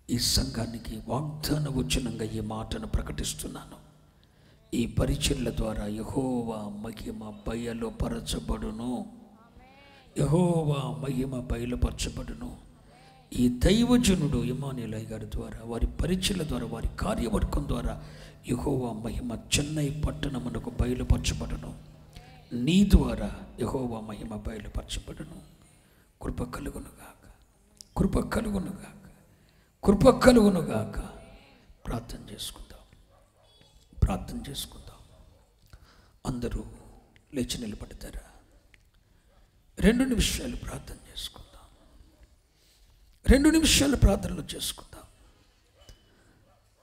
ఈ సంఘానికి వాగ్దాన వచనంగా ఈ మాటను ప్రకటిస్తున్నాను. ఈ పరిచర్యల ద్వారా యెహోవా మహిమ బయలుపరచబడును. యెహోవా మహిమ బయలుపరచబడును. ఈ దైవజనుడు ఇమ్మానుయేల్ గారి ద్వారా, వారి పరిచర్యల ద్వారా, వారి కార్యవర్గం ద్వారా యెహోవా మహిమ చెన్నై పట్టణమునకు బయలుపరచబడును. నీ ద్వారా యెహోవా మహిమ బయలుపరచబడును. కృప కలుగునుగాక, కృప కలుగునుగాక, కృప కలుగునుగాక. ప్రార్థన చేసుకుందాం, ప్రార్థన చేసుకుందాం. అందరూ లేచి నిలబడతారా? 2 నిమిషాలు ప్రార్థన చేసుకుందాం. 2 నిమిషాలు ప్రార్థనలు చేసుకుందాం.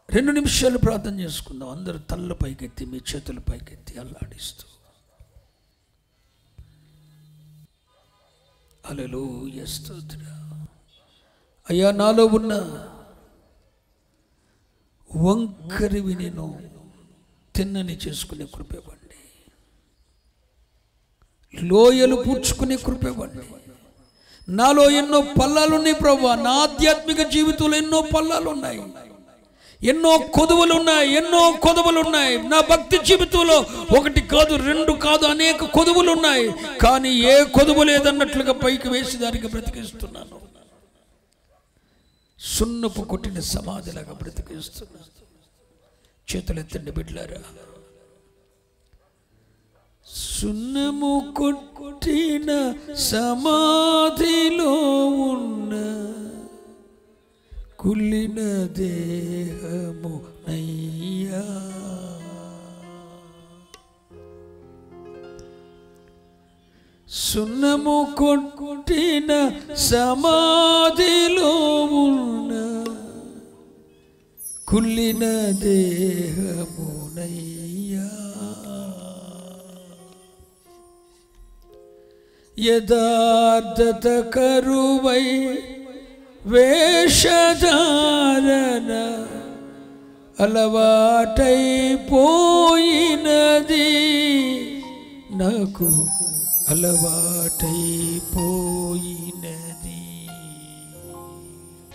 2 నిమిషాలు ప్రార్థన చేసుకుందాం. అందరూ తల్ల పైకెత్తి, మీ చేతుల పైకెత్తి అల్లాడిస్తూ హల్లెలూయా స్తోత్రం. అయ్యా, నాలో ఉన్న వంకరివి నేను తిన్నని చేసుకునే కృపేవండి. లోయలు పూడ్చుకునే కృపేవండి. నాలో ఎన్నో పల్లాలు ఉన్నాయి ప్రభువా. నా ఆధ్యాత్మిక జీవితంలో ఎన్నో పల్లాలు ఉన్నాయి, ఎన్నో కొదువులు ఉన్నాయి. నా భక్తి జీవితంలో 1 కాదు, 2 కాదు, అనేక కొదువులు ఉన్నాయి. కానీ ఏ కొదువు లేదన్నట్లుగా పైకి వేసి దానికి బ్రతికిస్తున్నాను. సున్నపు కొట్టిన సమాధిలాగా బ్రతికిస్తున్నాను. చేతులెత్తండి బిడ్డలారా. సున్నము కొట్టిన సమాధిలో ఉన్న కుళ్ళిన దేహము నయ్యా, సున్నము కొట్టిన సమాధిలో ఉన్న కుళ్ళిన దేహము నయ్యా, యథార్థత కరువై వేషధారణ అలవాటైపోయినది, నాకు అలవాటైపోయినది.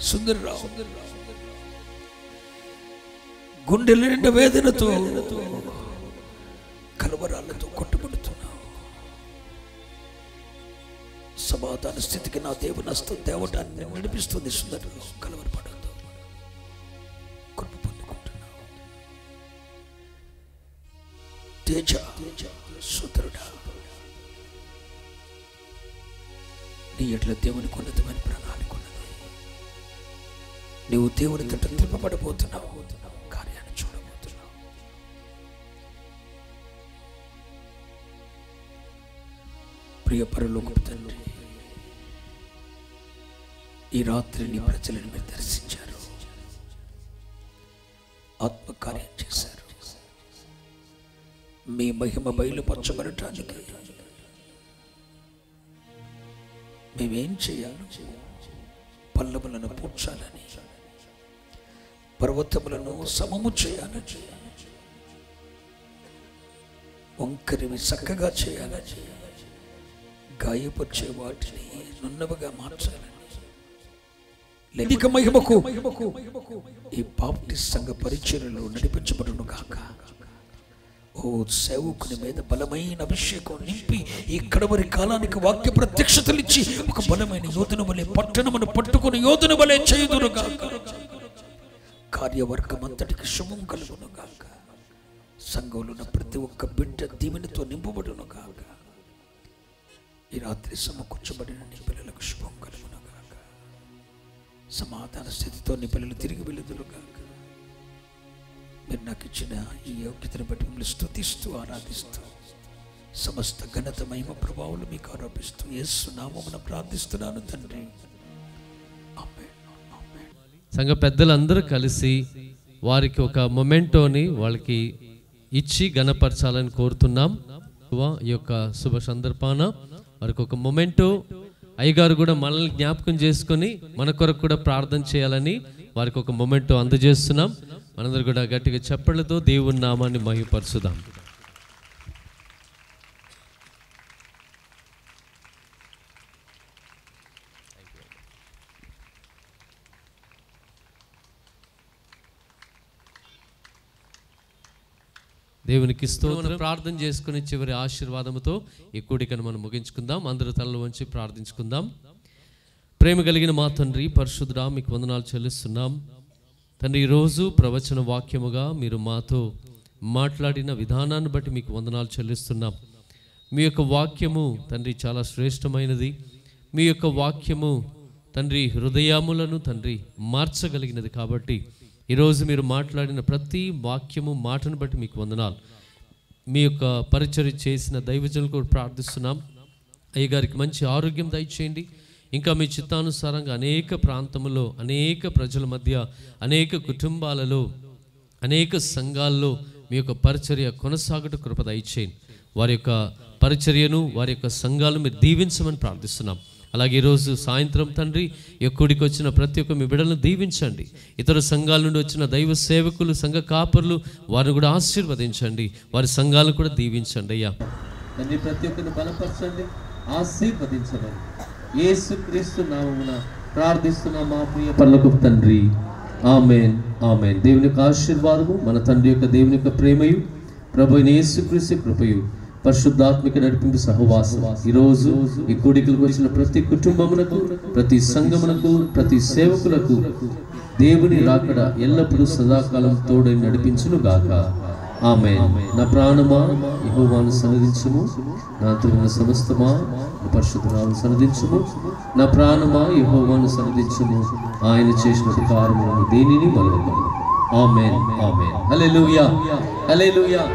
సుందరరావు గుండెల నిండా వేదనతో, కలవరాలతో కొట్టుబడుతున్నావు. సమాధాన స్థితికి నా దేవుని హస్తం తేవటాన్ని నడిపిస్తుంది. సుందరరావు, కలవరపడద్దు, కృప పొందుకుంటున్నావు. తేజ సుందరుడా, నీ ఎట్లా దేవుని ఉన్నతమైన ప్రణాళిక ఉన్నది. నీవు దేవుని తట్టు తిప్పబడబోతున్నావు, కార్యాన్ని చూడబోతున్నావు. ప్రియ పరలోకపు తండ్రి, ఈ రాత్రి నీ ప్రజలను మీరు దర్శించారు, ఆత్మకార్యం చేశారు. మీ మహిమ బయలుపరచబడటానికి మేమేం చేయాలి? పల్లములను పూడ్చాలని, పర్వతములను సమము చేయాలని, వంకరివి చక్కగా చేయాలని, గాయపరిచే వాటిని నున్నవగా మార్చాలని, లేనిక మహిమకు ఈ బాప్టిస్ట్ సంఘ పరిచర్యలో నడిపించబడును గాక. ఓ సేవకుని మీద బలమైన అభిషేకం నింపి ఈ కడవరి కాలానికి వాక్య ప్రత్యక్షతలు ఇచ్చి ఒక బలమైన యోధన వలె పట్టణమును పట్టుకుని యోధన వలె చేయుదును గాక. కార్యవర్గం అంతటికి శుభం కలుగును గాక. సంఘంలో ఉన్న ప్రతి ఒక్క బిడ్డ దీవెనతో నింపబడును గాక. ఈ రాత్రి సమకూర్చబడిన నీ పిల్లలకు శుభం కలుగును గాక. సమాధాన స్థితితో నీ పిల్లలు తిరిగి వెళుదురు గాక. మీరు నాకు ఇచ్చిన ఈ యోగ్యతను బట్టి మిమ్మల్ని స్తుతిస్తూ ఆరాధిస్తూ సమస్త ఘనత మహిమ ప్రభావాలు మీకు ఆరోపిస్తూ యేసు నామమున ప్రార్థిస్తున్నాను తండ్రి. ఆమేన్. ఆమేన్. సంఘ పెద్దలందరూ కలిసి వారికి ఒక మొమెంటోని వాళ్ళకి ఇచ్చి ఘనపరచాలని కోరుతున్నాం. ఈ యొక్క శుభ సందర్భాన వారికి ఒక మొమెంటో అయ్యగారు కూడా మనల్ని జ్ఞాపకం చేసుకొని మన కొరకు కూడా ప్రార్థన చేయాలని వారికి ఒక మొమెంటో అందజేస్తున్నాం. మనందరూ కూడా గట్టిగా చప్పట్లతో దేవుని నామాన్ని మహిమపరచుదాం. దేవునికి స్తోత్రం. ప్రార్థన చేసుకుని చివరి ఆశీర్వాదముతో ఈ కూడికను మనం ముగించుకుందాం. అందరూ తలలు వంచి ప్రార్థించుకుందాం. ప్రేమ కలిగిన మా తండ్రి పరిశుద్ధుడా, మీకు వందనాలు చెల్లిస్తున్నాం తండ్రి. ఈరోజు ప్రవచన వాక్యముగా మీరు మాతో మాట్లాడిన విధానాన్ని బట్టి మీకు వందనాలు చెల్లిస్తున్నాం. మీ యొక్క వాక్యము తండ్రి చాలా శ్రేష్టమైనది. మీ యొక్క వాక్యము తండ్రి హృదయములను తండ్రి మార్చగలిగినది. కాబట్టి ఈరోజు మీరు మాట్లాడిన ప్రతి వాక్యము మాటను బట్టి మీకు వందనాలు. మీ యొక్క పరిచర్య చేసిన దైవజనులకు కూడా ప్రార్థిస్తున్నాం. అయ్యగారికి మంచి ఆరోగ్యం దయచేయండి. ఇంకా మీ చిత్తానుసారంగా అనేక ప్రాంతములో అనేక ప్రజల మధ్య అనేక కుటుంబాలలో అనేక సంఘాల్లో మీ యొక్క పరిచర్య కొనసాగుట కృప దయచేయండి. వారి యొక్క పరిచర్యను వారి యొక్క సంఘాలను మీరు దీవించమని ప్రార్థిస్తున్నాం. అలాగే ఈరోజు సాయంత్రం తండ్రి ఈ కూడికి వచ్చిన ప్రతి ఒక్క మీ బిడ్డలను దీవించండి. ఇతర సంఘాల నుండి వచ్చిన దైవ సేవకులు సంఘ కాపరులు వారిని కూడా ఆశీర్వదించండి. వారి సంఘాలను కూడా దీవించండి. అయ్యా తండ్రి ప్రతి ఒక్కరిని బలపరచండి, ఆశీర్వదించండి. యేసుక్రీస్తు నామమున ప్రార్థిస్తున్నా మా ప్రియ పరలోకపు తండ్రి. ఆమేన్. ఆమేన్. దేవుని యొక్క ఆశీర్వాదము, మన తండ్రి యొక్క దేవుని యొక్క ప్రేమయు, ప్రభు అయిన యేసుక్రీస్తు కృపయు, పరిశుద్ధాత్మిక నడిపింపు సహవాసం ఈరోజు ఈ కూడికలకు వచ్చిన ప్రతి కుటుంబమునకు, ప్రతి సంఘమునకు, ప్రతి సేవకులకు దేవుని రాకడ ఎల్లప్పుడూ సదాకాలం తోడై నడిపించును గాక. ఆమేన్. నా ప్రాణమా యెహోవాను సన్నిధించుము, నా అంతరంగ సమస్తమా పరిశుద్ధ నామమును సన్నిధించుము. నా ప్రాణమా యెహోవాను సన్నిధించుము, ఆయన చేసిన ఉపకారములను దేనిని మరువకము. ఆమేన్. ఆమేన్. హల్లెలూయా. హల్లెలూయా.